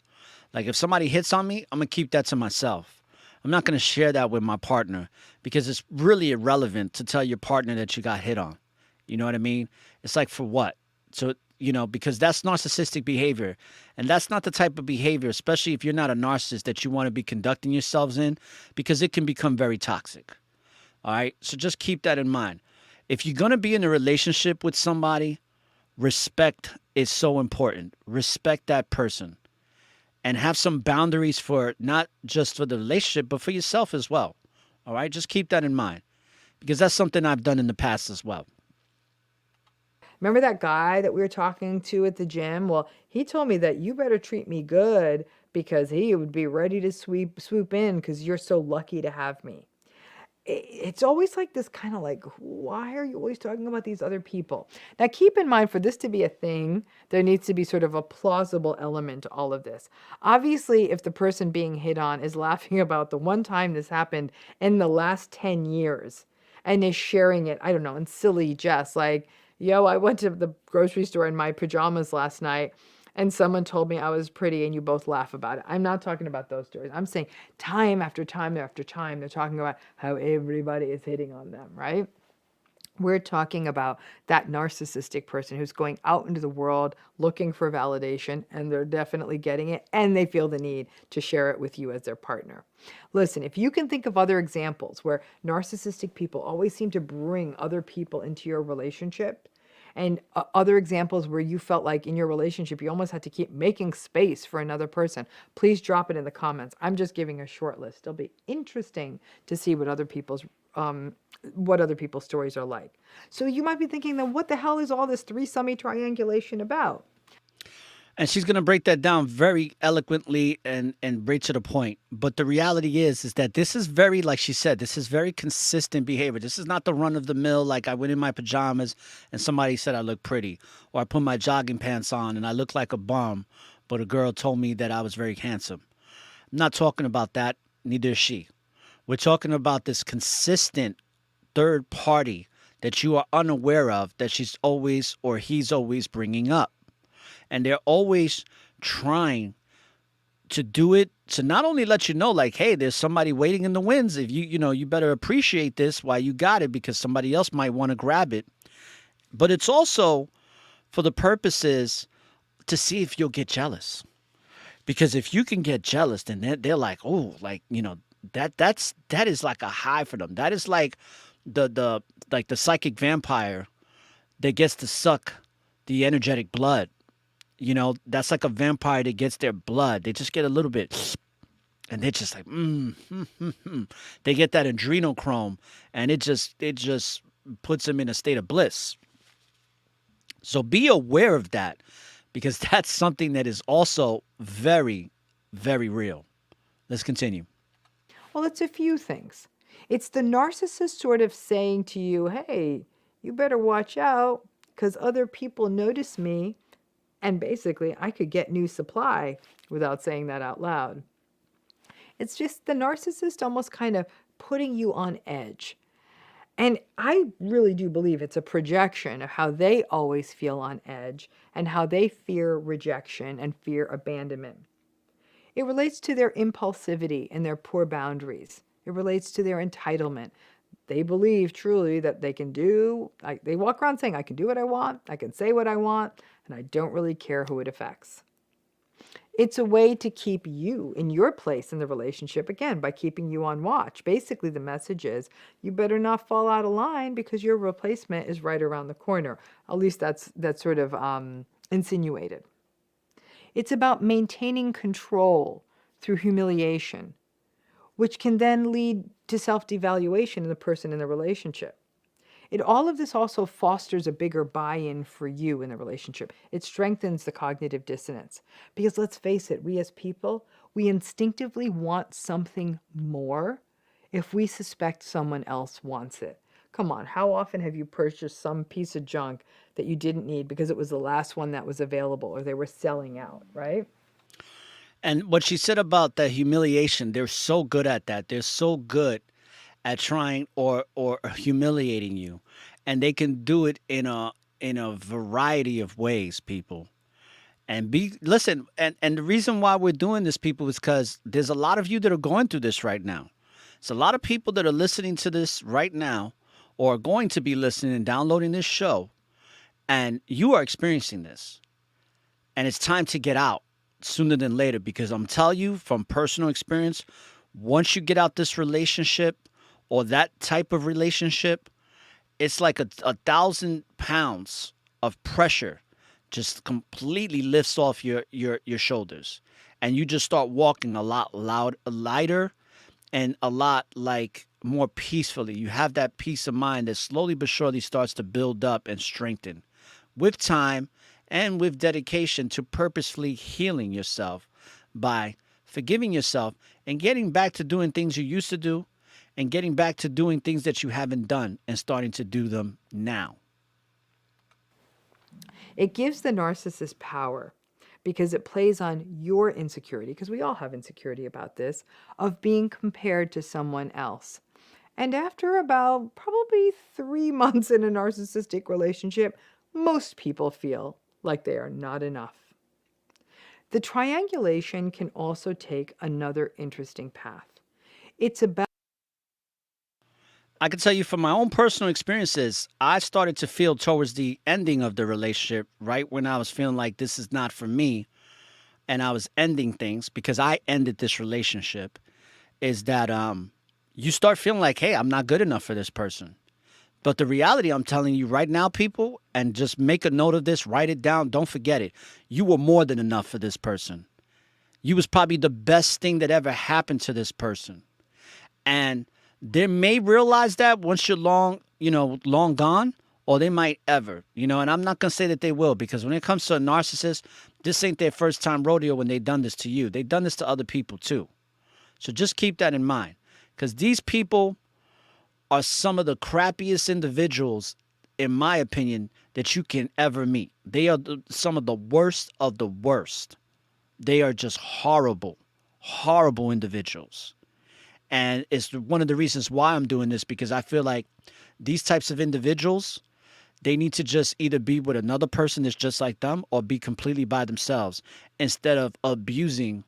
Like if somebody hits on me, I'm going to keep that to myself. I'm not going to share that with my partner because it's really irrelevant to tell your partner that you got hit on. You know what I mean? It's like for what? So, because that's narcissistic behavior. And that's not the type of behavior, especially if you're not a narcissist, that you want to be conducting yourselves in, because it can become very toxic. All right? So just keep that in mind. If you're going to be in a relationship with somebody, respect is so important. Respect that person. And have some boundaries for not just for the relationship, but for yourself as well. All right? Just keep that in mind. Because that's something I've done in the past as well. Remember that guy that we were talking to at the gym? Well, he told me that you better treat me good because he would be ready to swoop in because you're so lucky to have me. It's always like this kind of like, why are you always talking about these other people? Now, keep in mind, for this to be a thing, there needs to be sort of a plausible element to all of this. Obviously, if the person being hit on is laughing about the one time this happened in the last 10 years and is sharing it, I don't know, in silly jest, like, yo, I went to the grocery store in my pajamas last night and someone told me I was pretty and you both laugh about it. I'm not talking about those stories. I'm saying time after time after time, they're talking about how everybody is hitting on them, right? We're talking about that narcissistic person who's going out into the world looking for validation, and they're definitely getting it, and they feel the need to share it with you as their partner. Listen, if you can think of other examples where narcissistic people always seem to bring other people into your relationship, and other examples where you felt like in your relationship you almost had to keep making space for another person, please drop it in the comments. I'm just giving a short list. It'll be interesting to see what other people's stories are like. So you might be thinking, then what the hell is all this threesome triangulation about? And she's going to break that down very eloquently and right to the point. But the reality is that this is very, like she said, this is very consistent behavior. This is not the run of the mill, like I went in my pajamas and somebody said I look pretty, or I put my jogging pants on and I look like a bum, but a girl told me that I was very handsome. I'm not talking about that. Neither is she. We're talking about this consistent third party that you are unaware of, that she's always or he's always bringing up. And they're always trying to do it to not only let you know, like, hey, there's somebody waiting in the wings. If you better appreciate this while you got it, because somebody else might want to grab it. But it's also for the purposes to see if you'll get jealous. Because if you can get jealous, then they're like, oh, like, that is like a high for them. That is like the psychic vampire that gets to suck the energetic blood. That's like a vampire that gets their blood. They just get a little bit, and they're just like, They get that adrenochrome, and it just puts them in a state of bliss. So be aware of that, because that's something that is also very, very real. Let's continue. Well, it's a few things. It's the narcissist sort of saying to you, hey, you better watch out because other people notice me. And basically, I could get new supply without saying that out loud. It's just the narcissist almost kind of putting you on edge. And I really do believe it's a projection of how they always feel on edge and how they fear rejection and fear abandonment. It relates to their impulsivity and their poor boundaries. It relates to their entitlement. They believe truly that they can do, they walk around saying, I can do what I want, I can say what I want, and I don't really care who it affects. It's a way to keep you in your place in the relationship, again, by keeping you on watch. Basically, the message is, you better not fall out of line because your replacement is right around the corner. At least that's sort of insinuated. It's about maintaining control through humiliation, which can then lead to self-devaluation in the person in the relationship. All of this also fosters a bigger buy-in for you in the relationship. It strengthens the cognitive dissonance. Because let's face it, we as people, we instinctively want something more if we suspect someone else wants it. Come on, how often have you purchased some piece of junk that you didn't need because it was the last one that was available or they were selling out, right? And what she said about the humiliation, they're so good at that. They're so good at trying or humiliating you. And they can do it in a variety of ways, people. And be listen, and the reason why we're doing this, people, is because there's a lot of you that are going through this right now. It's a lot of people that are listening to this right now or are going to be listening and downloading this show, and you are experiencing this. And it's time to get out sooner than later, because I'm telling you from personal experience, once you get out this relationship or that type of relationship, it's like a 1,000 pounds of pressure just completely lifts off your shoulders, and you just start walking a lot lighter, and a lot like more peacefully. You have that peace of mind that slowly but surely starts to build up and strengthen with time and with dedication to purposefully healing yourself by forgiving yourself and getting back to doing things you used to do, and getting back to doing things that you haven't done and starting to do them now. It gives the narcissist power because it plays on your insecurity, because we all have insecurity about this, of being compared to someone else. And after about probably 3 months in a narcissistic relationship, most people feel like they are not enough. The triangulation can also take another interesting path. It's about I can tell you from my own personal experiences, I started to feel towards the ending of the relationship, right when I was feeling like this is not for me, and I was ending things because I ended this relationship, is that you start feeling like, hey, I'm not good enough for this person. But the reality, I'm telling you right now, people, and just make a note of this, write it down, don't forget it. You were more than enough for this person. You was probably the best thing that ever happened to this person. And they may realize that once you're long gone, or they might ever, and I'm not going to say that they will, because when it comes to a narcissist, this ain't their first time rodeo when they've done this to you. They've done this to other people too. So just keep that in mind, because these people are some of the crappiest individuals, in my opinion, that you can ever meet. They are some of the worst of the worst. They are just horrible, horrible individuals. And it's one of the reasons why I'm doing this, because I feel like these types of individuals, they need to just either be with another person that's just like them or be completely by themselves, instead of abusing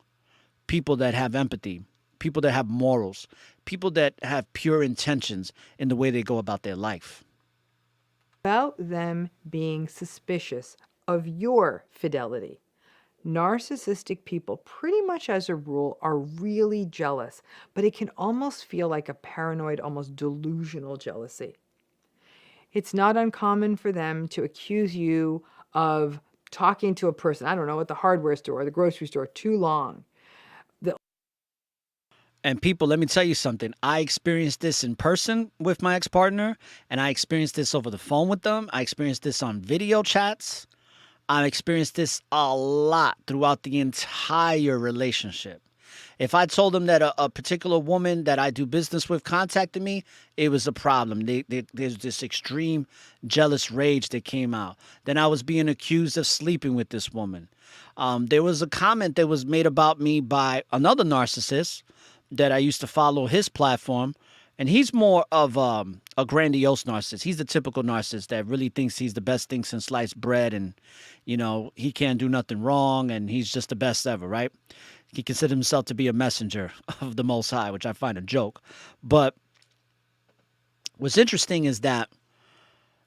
people that have empathy, people that have morals, people that have pure intentions in the way they go about their life. them being suspicious of your fidelity. Narcissistic people, pretty much as a rule, are really jealous, but it can almost feel like a paranoid, almost delusional jealousy. It's not uncommon for them to accuse you of talking to a person, I don't know, at the hardware store or the grocery store too long. And people, let me tell you something. I experienced this in person with my ex-partner, and I experienced this over the phone with them. I experienced this on video chats. I experienced this a lot throughout the entire relationship. If I told them that a particular woman that I do business with contacted me, it was a problem. There's this extreme jealous rage that came out. Then I was being accused of sleeping with this woman. There was a comment that was made about me by another narcissist that I used to follow his platform. And he's more of a grandiose narcissist. He's the typical narcissist that really thinks he's the best thing since sliced bread, and, he can't do nothing wrong, and he's just the best ever, right? He considers himself to be a messenger of the Most High, which I find a joke. But what's interesting is that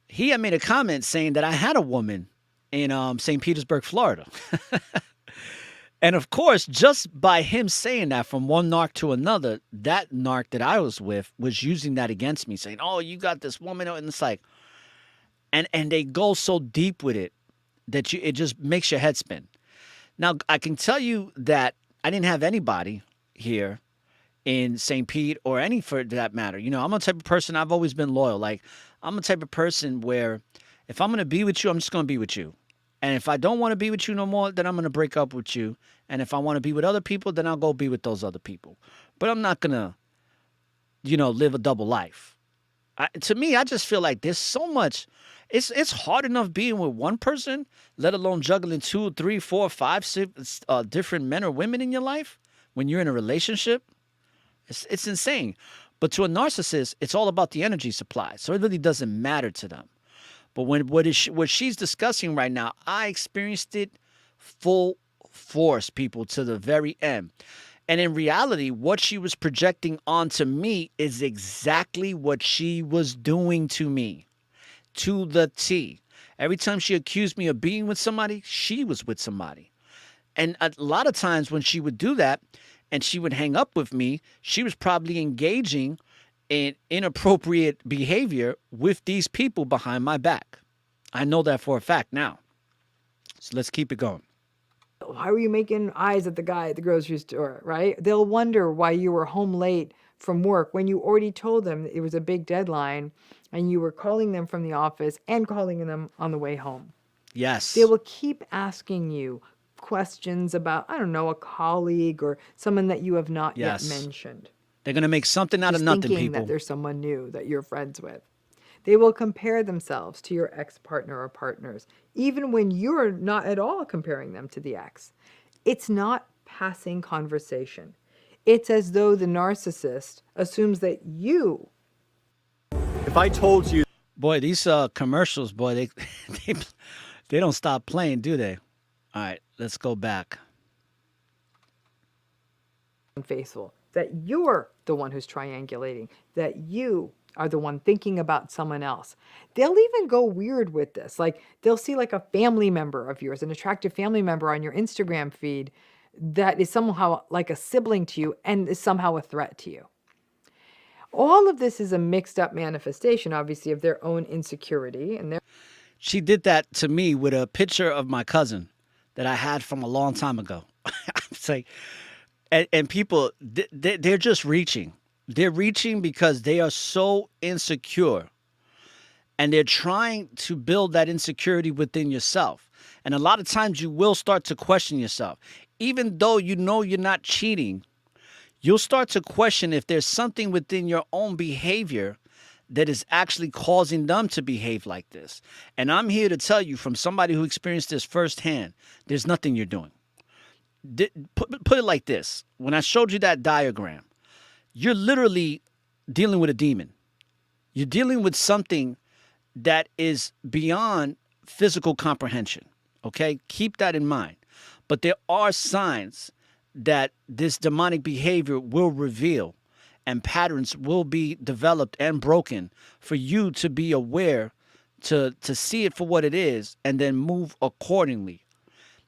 he had made a comment saying that I had a woman in St. Petersburg, Florida. And of course, just by him saying that from one narc to another, that narc that I was with was using that against me, saying, oh, you got this woman. And it's like, and they go so deep with it that it just makes your head spin. Now, I can tell you that I didn't have anybody here in St. Pete, or any for that matter. I'm a type of person, I've always been loyal. Like, I'm a type of person where if I'm going to be with you, I'm just going to be with you. And if I don't want to be with you no more, then I'm going to break up with you. And if I want to be with other people, then I'll go be with those other people. But I'm not going to, live a double life. To me, I just feel like there's so much. It's hard enough being with one person, let alone juggling two, three, four, five, six different men or women in your life when you're in a relationship. It's insane. But to a narcissist, it's all about the energy supply. So it really doesn't matter to them. But what she's discussing right now, I experienced it full force, people, to the very end. And in reality, what she was projecting onto me is exactly what she was doing to me, to the T. Every time she accused me of being with somebody, she was with somebody. And a lot of times when she would do that and she would hang up with me, she was probably engaging in inappropriate behavior with these people behind my back. I know that for a fact now. So let's keep it going. Why were you making eyes at the guy at the grocery store, right? They'll wonder why you were home late from work when you already told them it was a big deadline and you were calling them from the office and calling them on the way home. Yes. They will keep asking you questions about, I don't know, a colleague or someone that you have not yet mentioned. They're going to make something out of nothing, thinking people. that there's someone new that you're friends with. They will compare themselves to your ex-partner or partners, even when you're not at all comparing them to the ex. It's not passing conversation. It's as though the narcissist assumes that you... If I told you... Boy, these commercials, boy, they don't stop playing, do they? All right, let's go back. Unfaithful. That you're the one who's triangulating. That you are the one thinking about someone else. They'll even go weird with this. Like they'll see like a family member of yours, an attractive family member on your Instagram feed that is somehow like a sibling to you and is somehow a threat to you. All of this is a mixed up manifestation, obviously, of their own insecurity. And she did that to me with a picture of my cousin that I had from a long time ago. It's like, and people, they're just reaching. They're reaching because they are so insecure. And they're trying to build that insecurity within yourself. And a lot of times you will start to question yourself. Even though you know you're not cheating, you'll start to question if there's something within your own behavior that is actually causing them to behave like this. And I'm here to tell you from somebody who experienced this firsthand, there's nothing you're doing. Put it like this. When I showed you that diagram, you're literally dealing with a demon. You're dealing with something that is beyond physical comprehension. Okay? Keep that in mind. But there are signs that this demonic behavior will reveal and patterns will be developed and broken for you to be aware, to see it for what it is, and then move accordingly.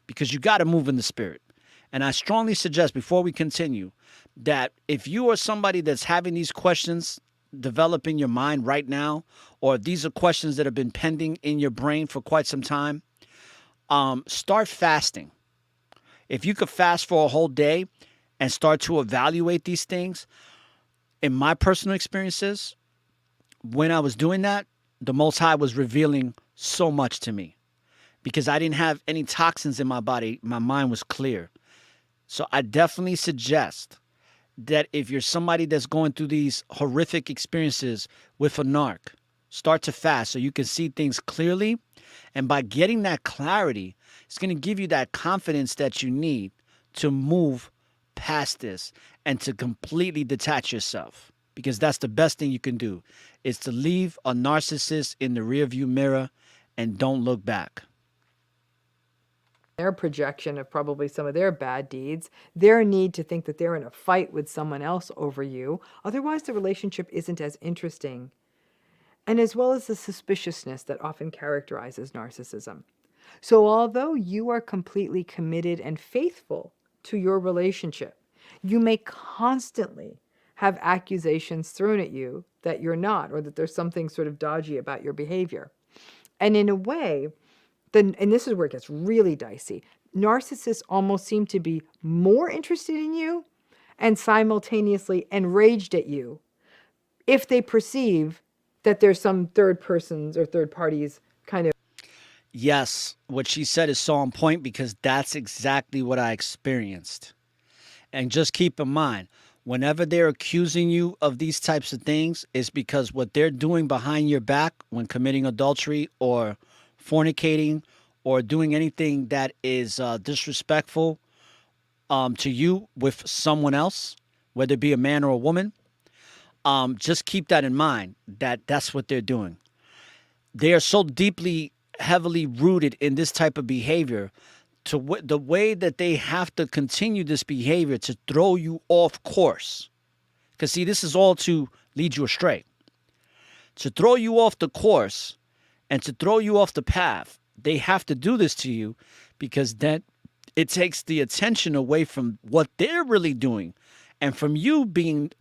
Because you got to move in the spirit. And I strongly suggest, before we continue, that if you are somebody that's having these questions develop in your mind right now, or these are questions that have been pending in your brain for quite some time, start fasting. If you could fast for a whole day and start to evaluate these things, in my personal experiences, when I was doing that, the Most High was revealing so much to me because I didn't have any toxins in my body. My mind was clear. So I definitely suggest that if you're somebody that's going through these horrific experiences with a narc, start to fast so you can see things clearly. And by getting that clarity, it's going to give you that confidence that you need to move past this and to completely detach yourself. Because that's the best thing you can do, is to leave a narcissist in the rearview mirror and don't look back. Their projection of probably some of their bad deeds, their need to think that they're in a fight with someone else over you. Otherwise, the relationship isn't as interesting. And as well as the suspiciousness that often characterizes narcissism. So although you are completely committed and faithful to your relationship, you may constantly have accusations thrown at you that you're not, or that there's something sort of dodgy about your behavior. And in a way, and this is where it gets really dicey, narcissists almost seem to be more interested in you and simultaneously enraged at you if they perceive that there's some third persons or third parties kind of... Yes, what she said is so on point because that's exactly what I experienced. And just keep in mind, Whenever they're accusing you of these types of things, it's because what they're doing behind your back when committing adultery or fornicating or doing anything that is disrespectful to you with someone else, whether it be a man or a woman, just keep that in mind that that's what they're doing. They are so deeply, heavily rooted in this type of behavior to the way that they have to continue this behavior to throw you off course. Because, see, this is all to lead you astray. To throw you off the course and to throw you off the path, they have to do this to you because then it takes the attention away from what they're really doing and from you being,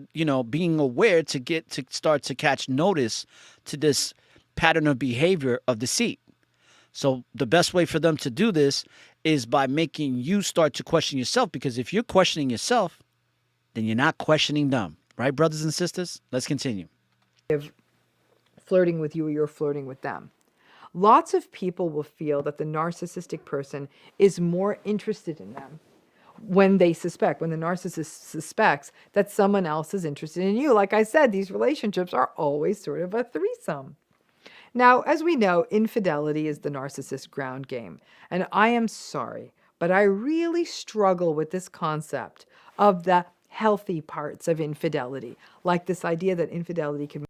being aware to start to catch notice to this pattern of behavior of deceit. So the best way for them to do this is by making you start to question yourself, because if you're questioning yourself, then you're not questioning them. Right, brothers and sisters? Let's continue. If flirting with you or you're flirting with them. Lots of people will feel that the narcissistic person is more interested in them when the narcissist suspects that someone else is interested in you. Like I said, these relationships are always sort of a threesome. Now, as we know, infidelity is the narcissist's ground game. And I am sorry, but I really struggle with this concept of the healthy parts of infidelity, like this idea that infidelity can...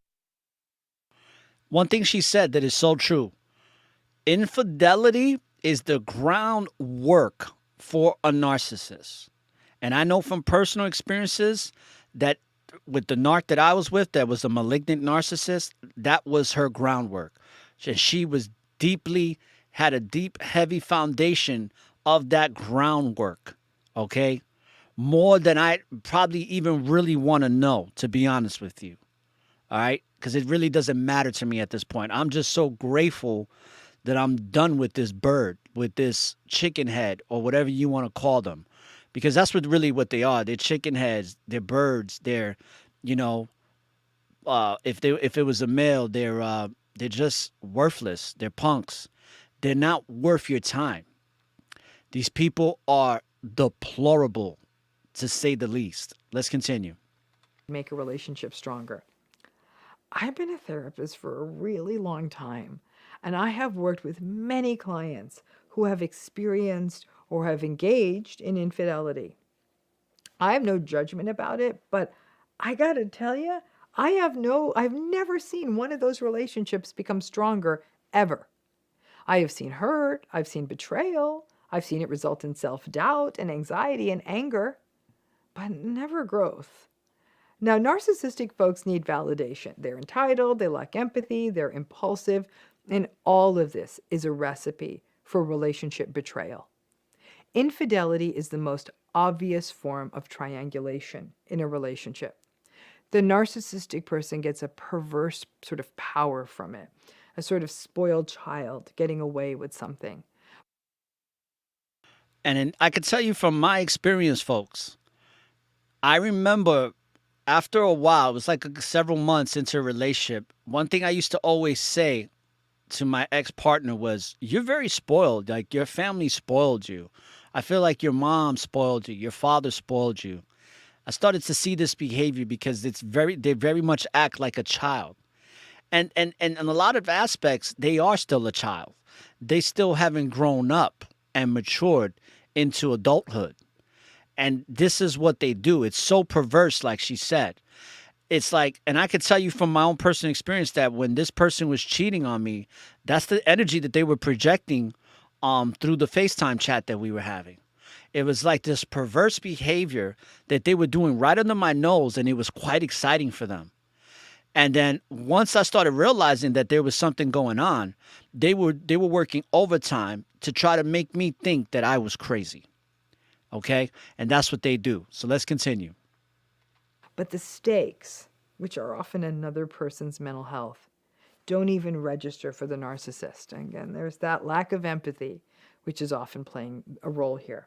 One thing she said that is so true. Infidelity is the groundwork for a narcissist. And I know from personal experiences that with the narc that I was with, that was a malignant narcissist, that was her groundwork. She was had a deep, heavy foundation of that groundwork, okay? More than I probably even really want to know, to be honest with you, all right? Because it really doesn't matter to me at this point. I'm just so grateful that I'm done with this bird, with this chicken head, or whatever you want to call them. Because that's what they are. They're chicken heads, they're birds, they're, if it was a male, they're just worthless. They're punks. They're not worth your time. These people are deplorable, to say the least. Let's continue. make a relationship stronger. I've been a therapist for a really long time, and I have worked with many clients who have experienced or have engaged in infidelity. I have no judgment about it, but I got to tell you, I've never seen one of those relationships become stronger ever. I have seen hurt, I've seen betrayal, I've seen it result in self-doubt and anxiety and anger, but never growth. Now, narcissistic folks need validation. They're entitled, they lack empathy, they're impulsive, and all of this is a recipe for relationship betrayal. Infidelity is the most obvious form of triangulation in a relationship. The narcissistic person gets a perverse sort of power from it, a sort of spoiled child getting away with something. And I could tell you from my experience, folks, I remember after a while, it was like several months into a relationship, one thing I used to always say to my ex-partner was, you're very spoiled. Like, your family spoiled you. I feel like your mom spoiled you. Your father spoiled you. I started to see this behavior because they very much act like a child. And in a lot of aspects, they are still a child. They still haven't grown up and matured into adulthood. And this is what they do. It's so perverse, like she said. It's like, and I could tell you from my own personal experience that when this person was cheating on me, that's the energy that they were projecting through the FaceTime chat that we were having. It was like this perverse behavior that they were doing right under my nose, and it was quite exciting for them. And then once I started realizing that there was something going on, they were working overtime to try to make me think that I was crazy. Okay? And that's what they do. So let's continue. But the stakes, which are often another person's mental health, don't even register for the narcissist. And again, there's that lack of empathy, which is often playing a role here.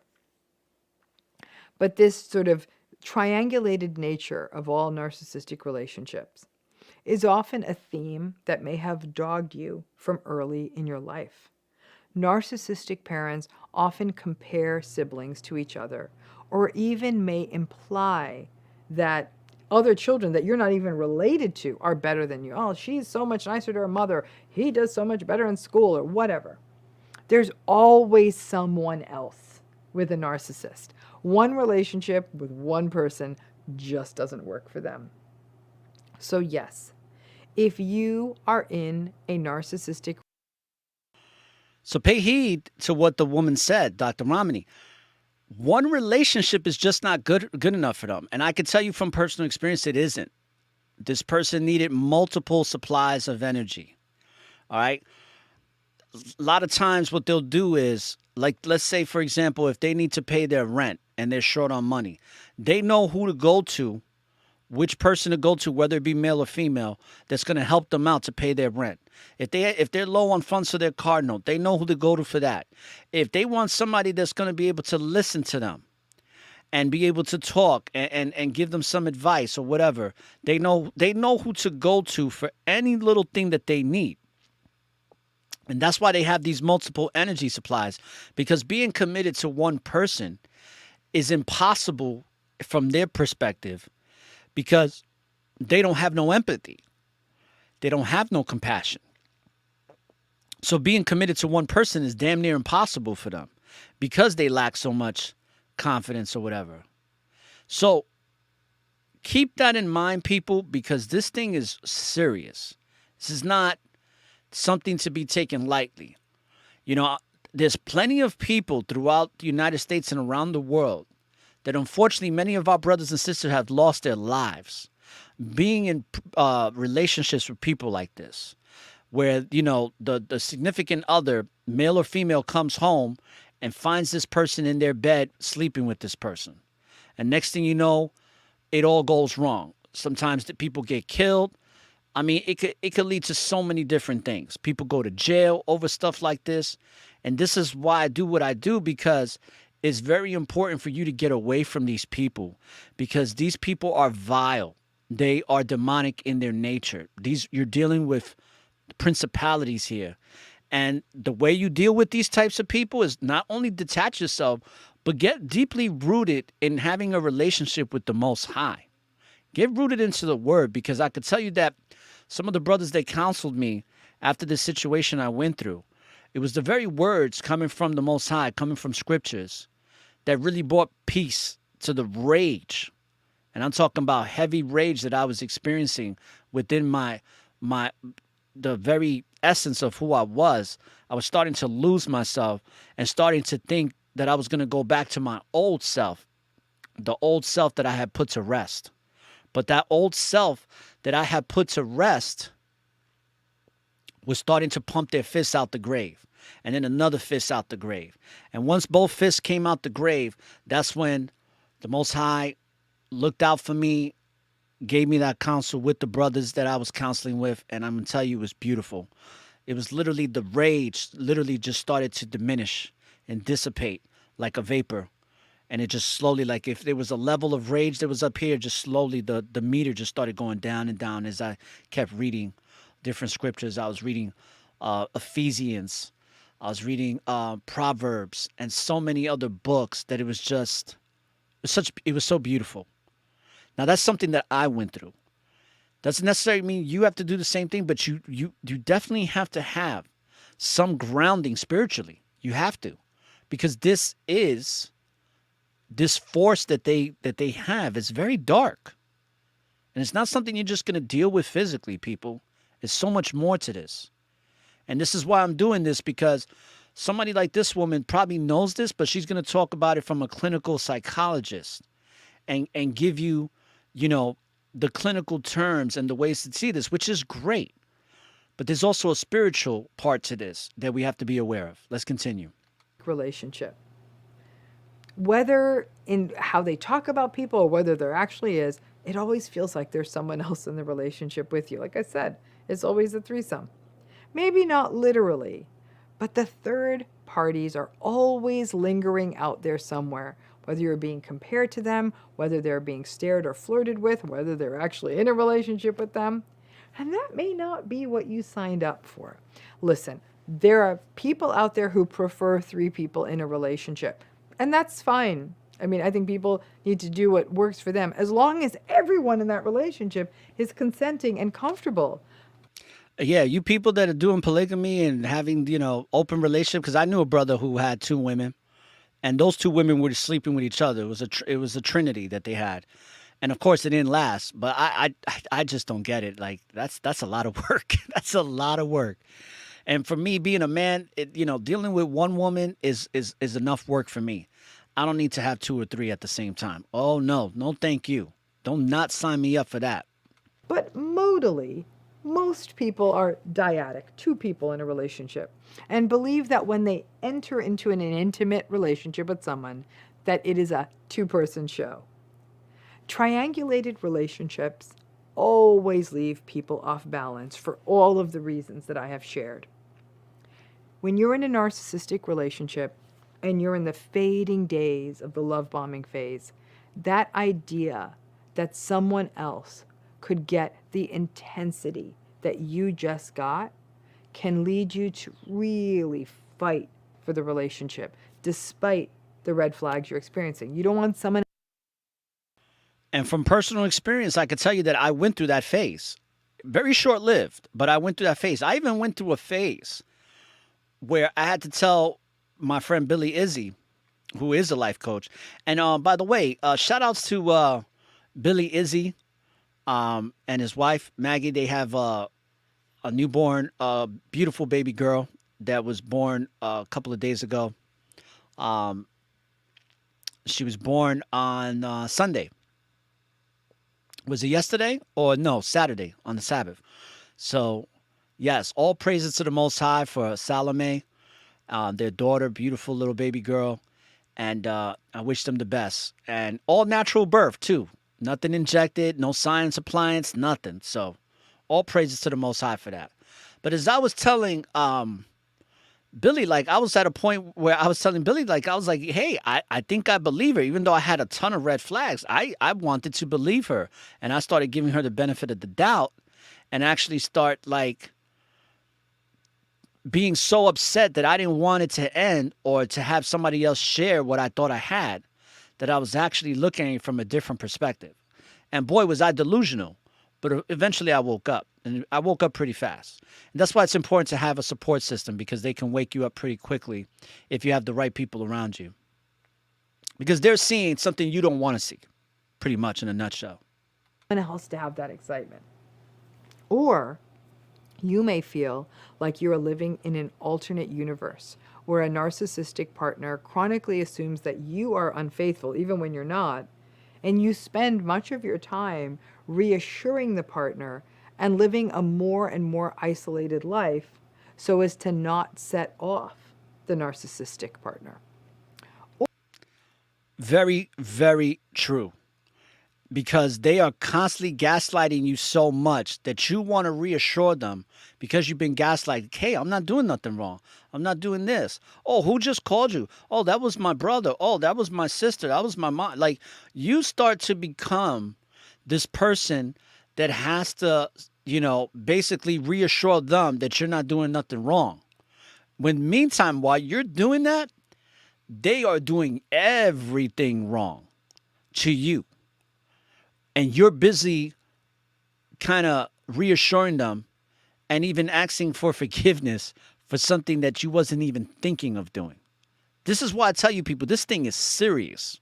But this sort of triangulated nature of all narcissistic relationships is often a theme that may have dogged you from early in your life. Narcissistic parents often compare siblings to each other, or even may imply that other children that you're not even related to are better than you. Oh, she's so much nicer to her mother. He does so much better in school or whatever. There's always someone else with a narcissist. One relationship with one person just doesn't work for them. So yes, if you are in a narcissistic... So pay heed to what the woman said, Dr. Ramani. One relationship is just not good enough for them. And I can tell you from personal experience, it isn't. This person needed multiple supplies of energy. All right. A lot of times what they'll do is, like, let's say, for example, if they need to pay their rent and they're short on money, they know who to go to, which person to go to, whether it be male or female, that's going to help them out to pay their rent. If they're low on funds for their car note, they know who to go to for that. If they want somebody that's going to be able to listen to them and be able to talk and give them some advice or whatever, they know who to go to for any little thing that they need. And that's why they have these multiple energy supplies, because being committed to one person is impossible from their perspective, because they don't have no empathy. They don't have no compassion. So being committed to one person is damn near impossible for them because they lack so much confidence or whatever. So keep that in mind, people, because this thing is serious. This is not something to be taken lightly. You know, there's plenty of people throughout the United States and around the world that unfortunately many of our brothers and sisters have lost their lives being in relationships with people like this, where, you know, the significant other, male or female, comes home and finds this person in their bed sleeping with this person. And next thing you know, it all goes wrong. Sometimes the people get killed. I mean, it could lead to so many different things. People go to jail over stuff like this. And this is why I do what I do, because it's very important for you to get away from these people, because these people are vile. They are demonic in their nature. You're dealing with principalities here. And the way you deal with these types of people is not only detach yourself, but get deeply rooted in having a relationship with the Most High. Get rooted into the Word, because I could tell you that some of the brothers, they counseled me after the situation I went through. It was the very words coming from the Most High, coming from scriptures, that really brought peace to the rage. And I'm talking about heavy rage that I was experiencing within the very essence of who I was. I was starting to lose myself and starting to think that I was going to go back to my old self, the old self that I had put to rest. But that old self that I had put to rest was starting to pump their fists out the grave, and then another fist out the grave. And once both fists came out the grave, that's when the Most High looked out for me, gave me that counsel with the brothers that I was counseling with, and I'm going to tell you, it was beautiful. It was literally, the rage literally just started to diminish and dissipate like a vapor. And it just slowly, like if there was a level of rage that was up here, just slowly the meter just started going down and down as I kept reading different scriptures. I was reading Ephesians. I was reading Proverbs and so many other books that it was so beautiful. Now, that's something that I went through. Doesn't necessarily mean you have to do the same thing, but you definitely have to have some grounding spiritually. You have to, because this force that they have is very dark. And it's not something you're just going to deal with physically, people. There's so much more to this. And this is why I'm doing this, because somebody like this woman probably knows this, but she's going to talk about it from a clinical psychologist and give you, you know, the clinical terms and the ways to see this, which is great. But there's also a spiritual part to this that we have to be aware of. Let's continue. Relationship. Whether in how they talk about people or whether there actually is, it always feels like there's someone else in the relationship with you. Like I said, it's always a threesome. Maybe not literally, but the third parties are always lingering out there somewhere, whether you're being compared to them, whether they're being stared or flirted with, whether they're actually in a relationship with them. And that may not be what you signed up for. Listen, there are people out there who prefer 3 people in a relationship, and that's fine. I mean, I think people need to do what works for them, as long as everyone in that relationship is consenting and comfortable. Yeah, you people that are doing polygamy and having, open relationship, because I knew a brother who had two women, and those two women were sleeping with each other. It was a trinity that they had, and of course it didn't last. But I just don't get it. Like that's a lot of work. That's a lot of work. And for me, being a man, dealing with one woman is enough work for me. I don't need to have two or three at the same time. Oh no, no, thank you. Don't not sign me up for that. But modally, most people are dyadic, two people in a relationship, and believe that when they enter into an intimate relationship with someone, that it is a two-person show. Triangulated relationships always leave people off balance for all of the reasons that I have shared. When you're in a narcissistic relationship and you're in the fading days of the love bombing phase, that idea that someone else could get the intensity that you just got can lead you to really fight for the relationship despite the red flags you're experiencing. You don't want someone. And from personal experience, I could tell you that I went through that phase. Very short lived, but I went through that phase. I even went through a phase where I had to tell my friend Billy Izzy, who is a life coach. And by the way, shout outs to Billy Izzy and his wife, Maggie. They have a newborn, beautiful baby girl that was born a couple of days ago. She was born on Sunday. Was it yesterday? Or no, Saturday on the Sabbath. So, yes, all praises to the Most High for Salome, their daughter, beautiful little baby girl. And I wish them the best. And all natural birth, too. Nothing injected, no science appliance, nothing. So, all praises to the Most High for that. But as I was telling Billy, like, I was at a point where I was telling Billy, like, I was like, hey, I think I believe her. Even though I had a ton of red flags, I wanted to believe her. And I started giving her the benefit of the doubt and actually start, like, being so upset that I didn't want it to end or to have somebody else share what I thought I had, that I was actually looking at it from a different perspective. And boy, was I delusional. But eventually I woke up, and I woke up pretty fast. And that's why it's important to have a support system, because they can wake you up pretty quickly if you have the right people around you. Because they're seeing something you don't want to see, pretty much in a nutshell. Someone else to have that excitement. Or you may feel like you're living in an alternate universe where a narcissistic partner chronically assumes that you are unfaithful, even when you're not, and you spend much of your time reassuring the partner and living a more and more isolated life so as to not set off the narcissistic partner. Very, very true. Because they are constantly gaslighting you so much that you want to reassure them, because you've been gaslighted. Hey, I'm not doing nothing wrong. I'm not doing this. Oh, who just called you? Oh, that was my brother. Oh, that was my sister. That was my mom. Like, you start to become this person that has to, basically reassure them that you're not doing nothing wrong. When meantime, while you're doing that, they are doing everything wrong to you. And you're busy kind of reassuring them and even asking for forgiveness for something that you wasn't even thinking of doing. This is why I tell you people, this thing is serious.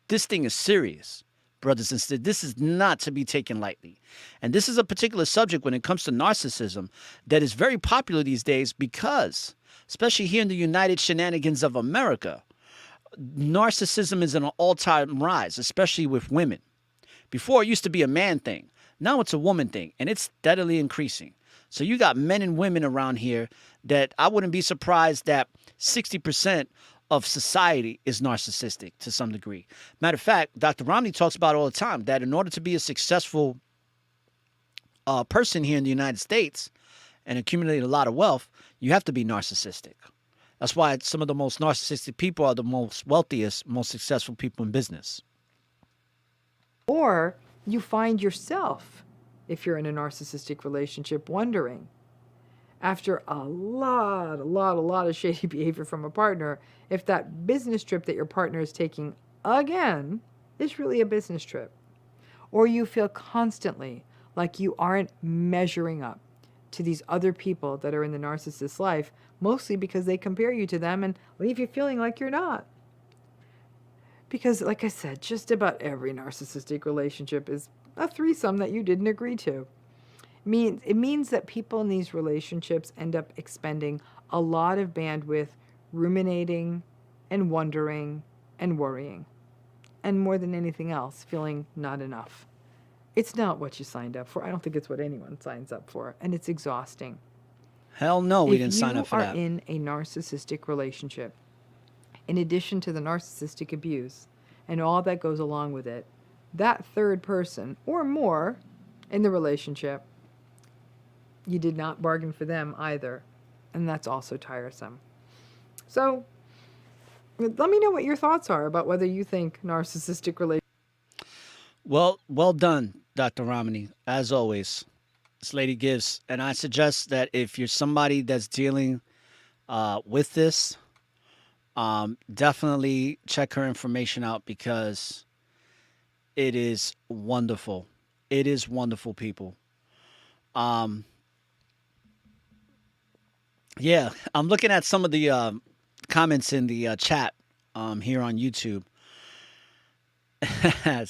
This thing is serious, brothers and sisters. This is not to be taken lightly. And this is a particular subject when it comes to narcissism that is very popular these days because, especially here in the United Shenanigans of America, narcissism is in an all-time rise, especially with women. Before, it used to be a man thing. Now it's a woman thing, and it's steadily increasing. So you got men and women around here that I wouldn't be surprised that 60% of society is narcissistic to some degree. Matter of fact, Dr. Romney talks about all the time that in order to be a successful person here in the United States and accumulate a lot of wealth, you have to be narcissistic. That's why some of the most narcissistic people are the most wealthiest, most successful people in business. Or you find yourself, if you're in a narcissistic relationship, wondering, after a lot of shady behavior from a partner, if that business trip that your partner is taking again, is really a business trip. Or you feel constantly like you aren't measuring up to these other people that are in the narcissist's life, mostly because they compare you to them and leave you feeling like you're not. Because, like I said, just about every narcissistic relationship is a threesome that you didn't agree to. It means that people in these relationships end up expending a lot of bandwidth ruminating and wondering and worrying. And more than anything else, feeling not enough. It's not what you signed up for. I don't think it's what anyone signs up for. And it's exhausting. Hell no, we didn't sign up for that. If you are in a narcissistic relationship, in addition to the narcissistic abuse and all that goes along with it, that third person or more in the relationship, you did not bargain for them either. And that's also tiresome. So let me know what your thoughts are about whether you think narcissistic relationships. Well done, Dr. Romney, as always. This lady gives, and I suggest that if you're somebody that's dealing with this, definitely check her information out because it is wonderful. It is wonderful, people. Yeah, I'm looking at some of the comments in the chat here on YouTube. It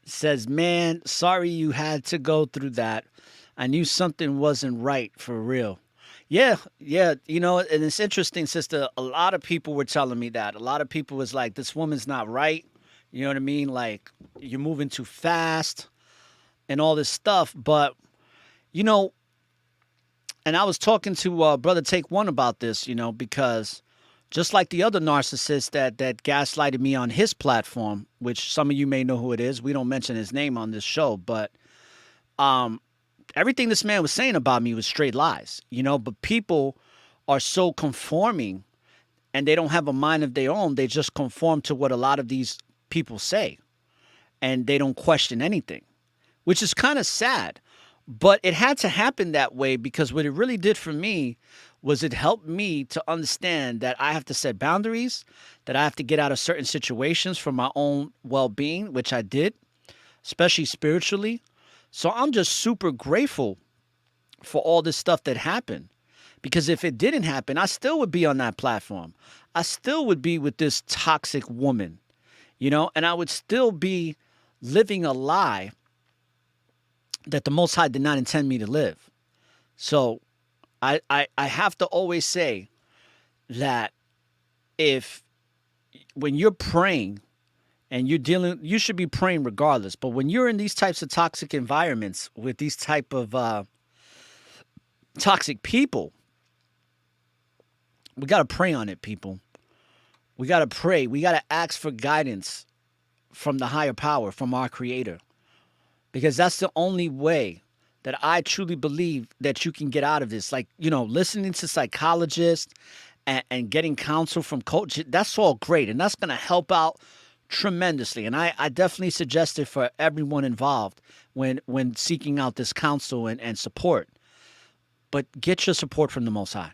says, man, sorry you had to go through that. I knew something wasn't right for real. Yeah. You know, and it's interesting, sister. A lot of people were telling me that. A lot of people was like, this woman's not right. You know what I mean? Like, you're moving too fast and all this stuff. But, you know, and I was talking to Brother Take One about this, you know, because just like the other narcissist that gaslighted me on his platform, which some of you may know who it is. We don't mention his name on this show, but everything this man was saying about me was straight lies, you know, but people are so conforming and they don't have a mind of their own. They just conform to what a lot of these people say and they don't question anything, which is kind of sad. But it had to happen that way because what it really did for me was it helped me to understand that I have to set boundaries, that I have to get out of certain situations for my own well-being, which I did, especially spiritually. So I'm just super grateful for all this stuff that happened. Because if it didn't happen, I still would be on that platform. I still would be with this toxic woman, you know, and I would still be living a lie that the Most High did not intend me to live. So I have to always say that when you're praying and you're dealing, you should be praying regardless. But when you're in these types of toxic environments with these type of toxic people, we got to pray on it, people. We got to pray. We got to ask for guidance from the higher power, from our Creator. Because that's the only way that I truly believe that you can get out of this. Like, you know, listening to psychologists and getting counsel from coaches, that's all great. And that's going to help out tremendously. And I definitely suggest it for everyone involved when seeking out this counsel and support. But get your support from the Most High.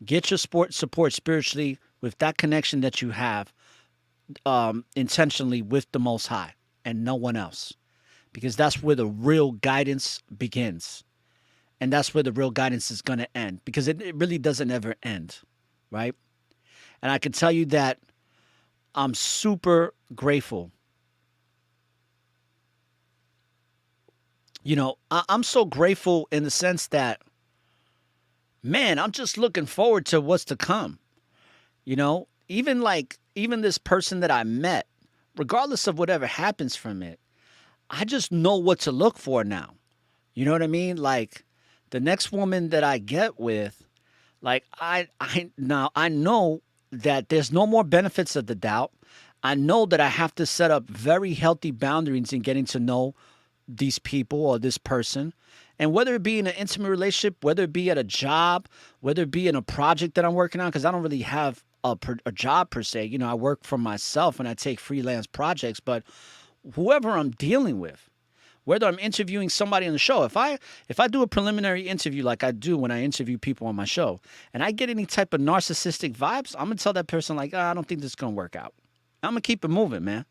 Get your support spiritually with that connection that you have intentionally with the Most High and no one else. Because that's where the real guidance begins. And that's where the real guidance is going to end. Because it really doesn't ever end, right? And I can tell you that I'm super grateful. You know, I'm so grateful in the sense that, man, I'm just looking forward to what's to come. You know, even this person that I met, regardless of whatever happens from it, I just know what to look for now. You know what I mean? Like the next woman that I get with, like I know that there's no more benefits of the doubt. I know that I have to set up very healthy boundaries in getting to know these people or this person. And whether it be in an intimate relationship, whether it be at a job, whether it be in a project that I'm working on, because I don't really have a job per se. You know, I work for myself and I take freelance projects, but whoever I'm dealing with, whether I'm interviewing somebody on the show, if I do a preliminary interview like I do when I interview people on my show, and I get any type of narcissistic vibes, I'm going to tell that person like, I don't think this is going to work out. I'm going to keep it moving, man.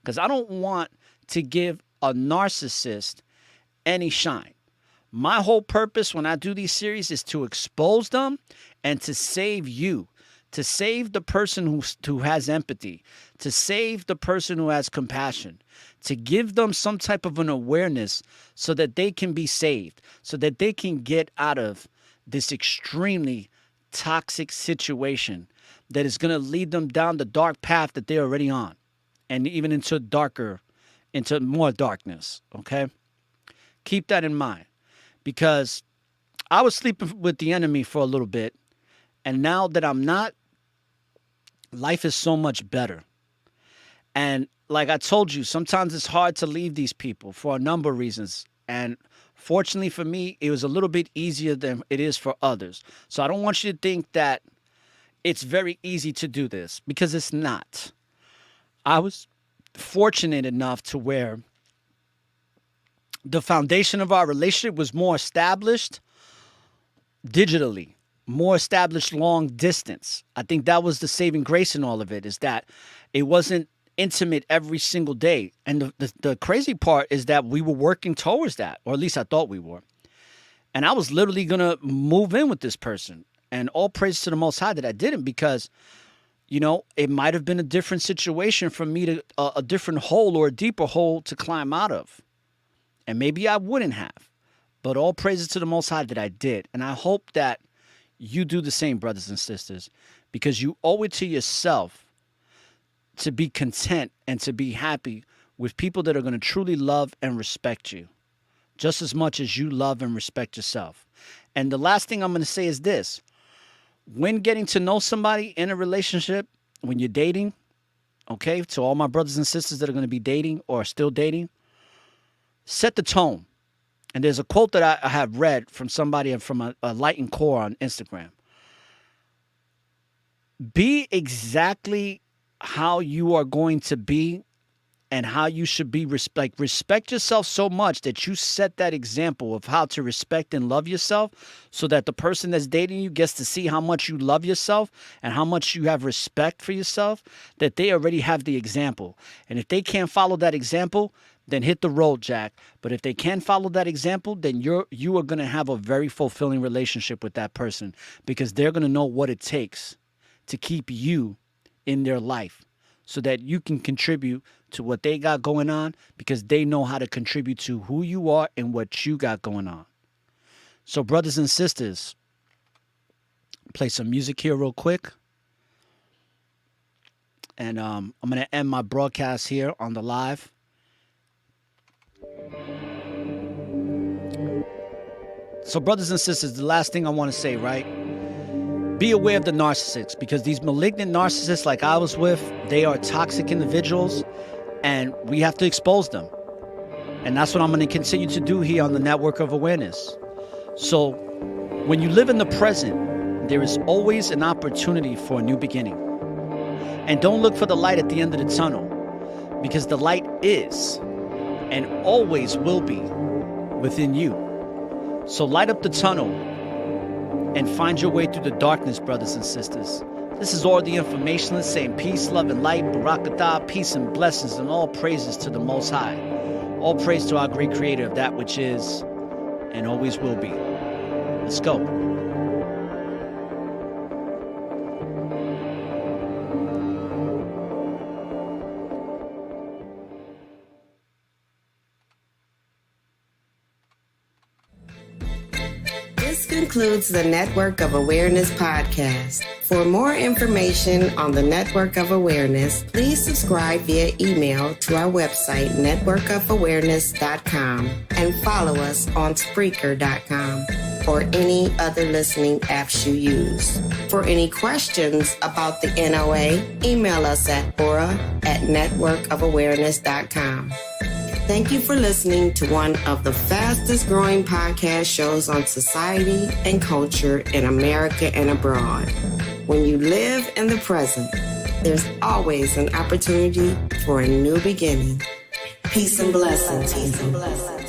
Because I don't want to give a narcissist any shine. My whole purpose when I do these series is to expose them and to save you, to save the person who has empathy, to save the person who has compassion, to give them some type of an awareness so that they can be saved, so that they can get out of this extremely toxic situation that is going to lead them down the dark path that they're already on, and even into more darkness, okay? Keep that in mind, because I was sleeping with the enemy for a little bit, and now that I'm not, life is so much better. And like I told you, sometimes it's hard to leave these people for a number of reasons. And fortunately for me, it was a little bit easier than it is for others. So I don't want you to think that it's very easy to do this, because it's not. I was fortunate enough to where the foundation of our relationship was more established digitally, more established long distance. I think that was the saving grace in all of it, is that it wasn't intimate every single day. And the crazy part is that we were working towards that, or at least I thought we were. And I was literally going to move in with this person. And all praise to the Most High that I didn't, because, you know, it might have been a different situation for me to, a different hole or a deeper hole to climb out of. And maybe I wouldn't have. But all praises to the Most High that I did. And I hope that you do the same, brothers and sisters, because you owe it to yourself to be content and to be happy with people that are going to truly love and respect you, just as much as you love and respect yourself. And the last thing I'm going to say is this. When getting to know somebody in a relationship, when you're dating, okay, to all my brothers and sisters that are going to be dating or still dating, set the tone. And there's a quote that I have read from somebody from a Light and Core on Instagram. Be exactly how you are going to be and how you should be. Respect yourself so much that you set that example of how to respect and love yourself, so that the person that's dating you gets to see how much you love yourself and how much you have respect for yourself, that they already have the example. And if they can't follow that example, then hit the road, Jack. But if they can follow that example, then you are going to have a very fulfilling relationship with that person, because they're going to know what it takes to keep you in their life, so that you can contribute to what they got going on, because they know how to contribute to who you are and what you got going on. So, brothers and sisters, play some music here real quick. And I'm going to end my broadcast here on the live. So, brothers and sisters, the last thing I want to say, right? Be aware of the narcissists, because these malignant narcissists like I was with, they are toxic individuals, and we have to expose them. And that's what I'm going to continue to do here on the Network of Awareness. So when you live in the present, there is always an opportunity for a new beginning. And don't look for the light at the end of the tunnel, because the light is and always will be within you. So light up the tunnel and find your way through the darkness, brothers and sisters. This is all the informationalist saying peace, love, and light, barakatah, peace and blessings, and all praises to the Most High. All praise to our great creator of that which is and always will be. Let's go. This concludes the Network of Awareness podcast. For more information on the Network of Awareness, please subscribe via email to our website, networkofawareness.com, and follow us on Spreaker.com or any other listening apps you use. For any questions about the NOA, email us at ORRA@networkofawareness.com. Thank you for listening to one of the fastest growing podcast shows on society and culture in America and abroad. When you live in the present, there's always an opportunity for a new beginning. Peace and blessings. Peace and blessings.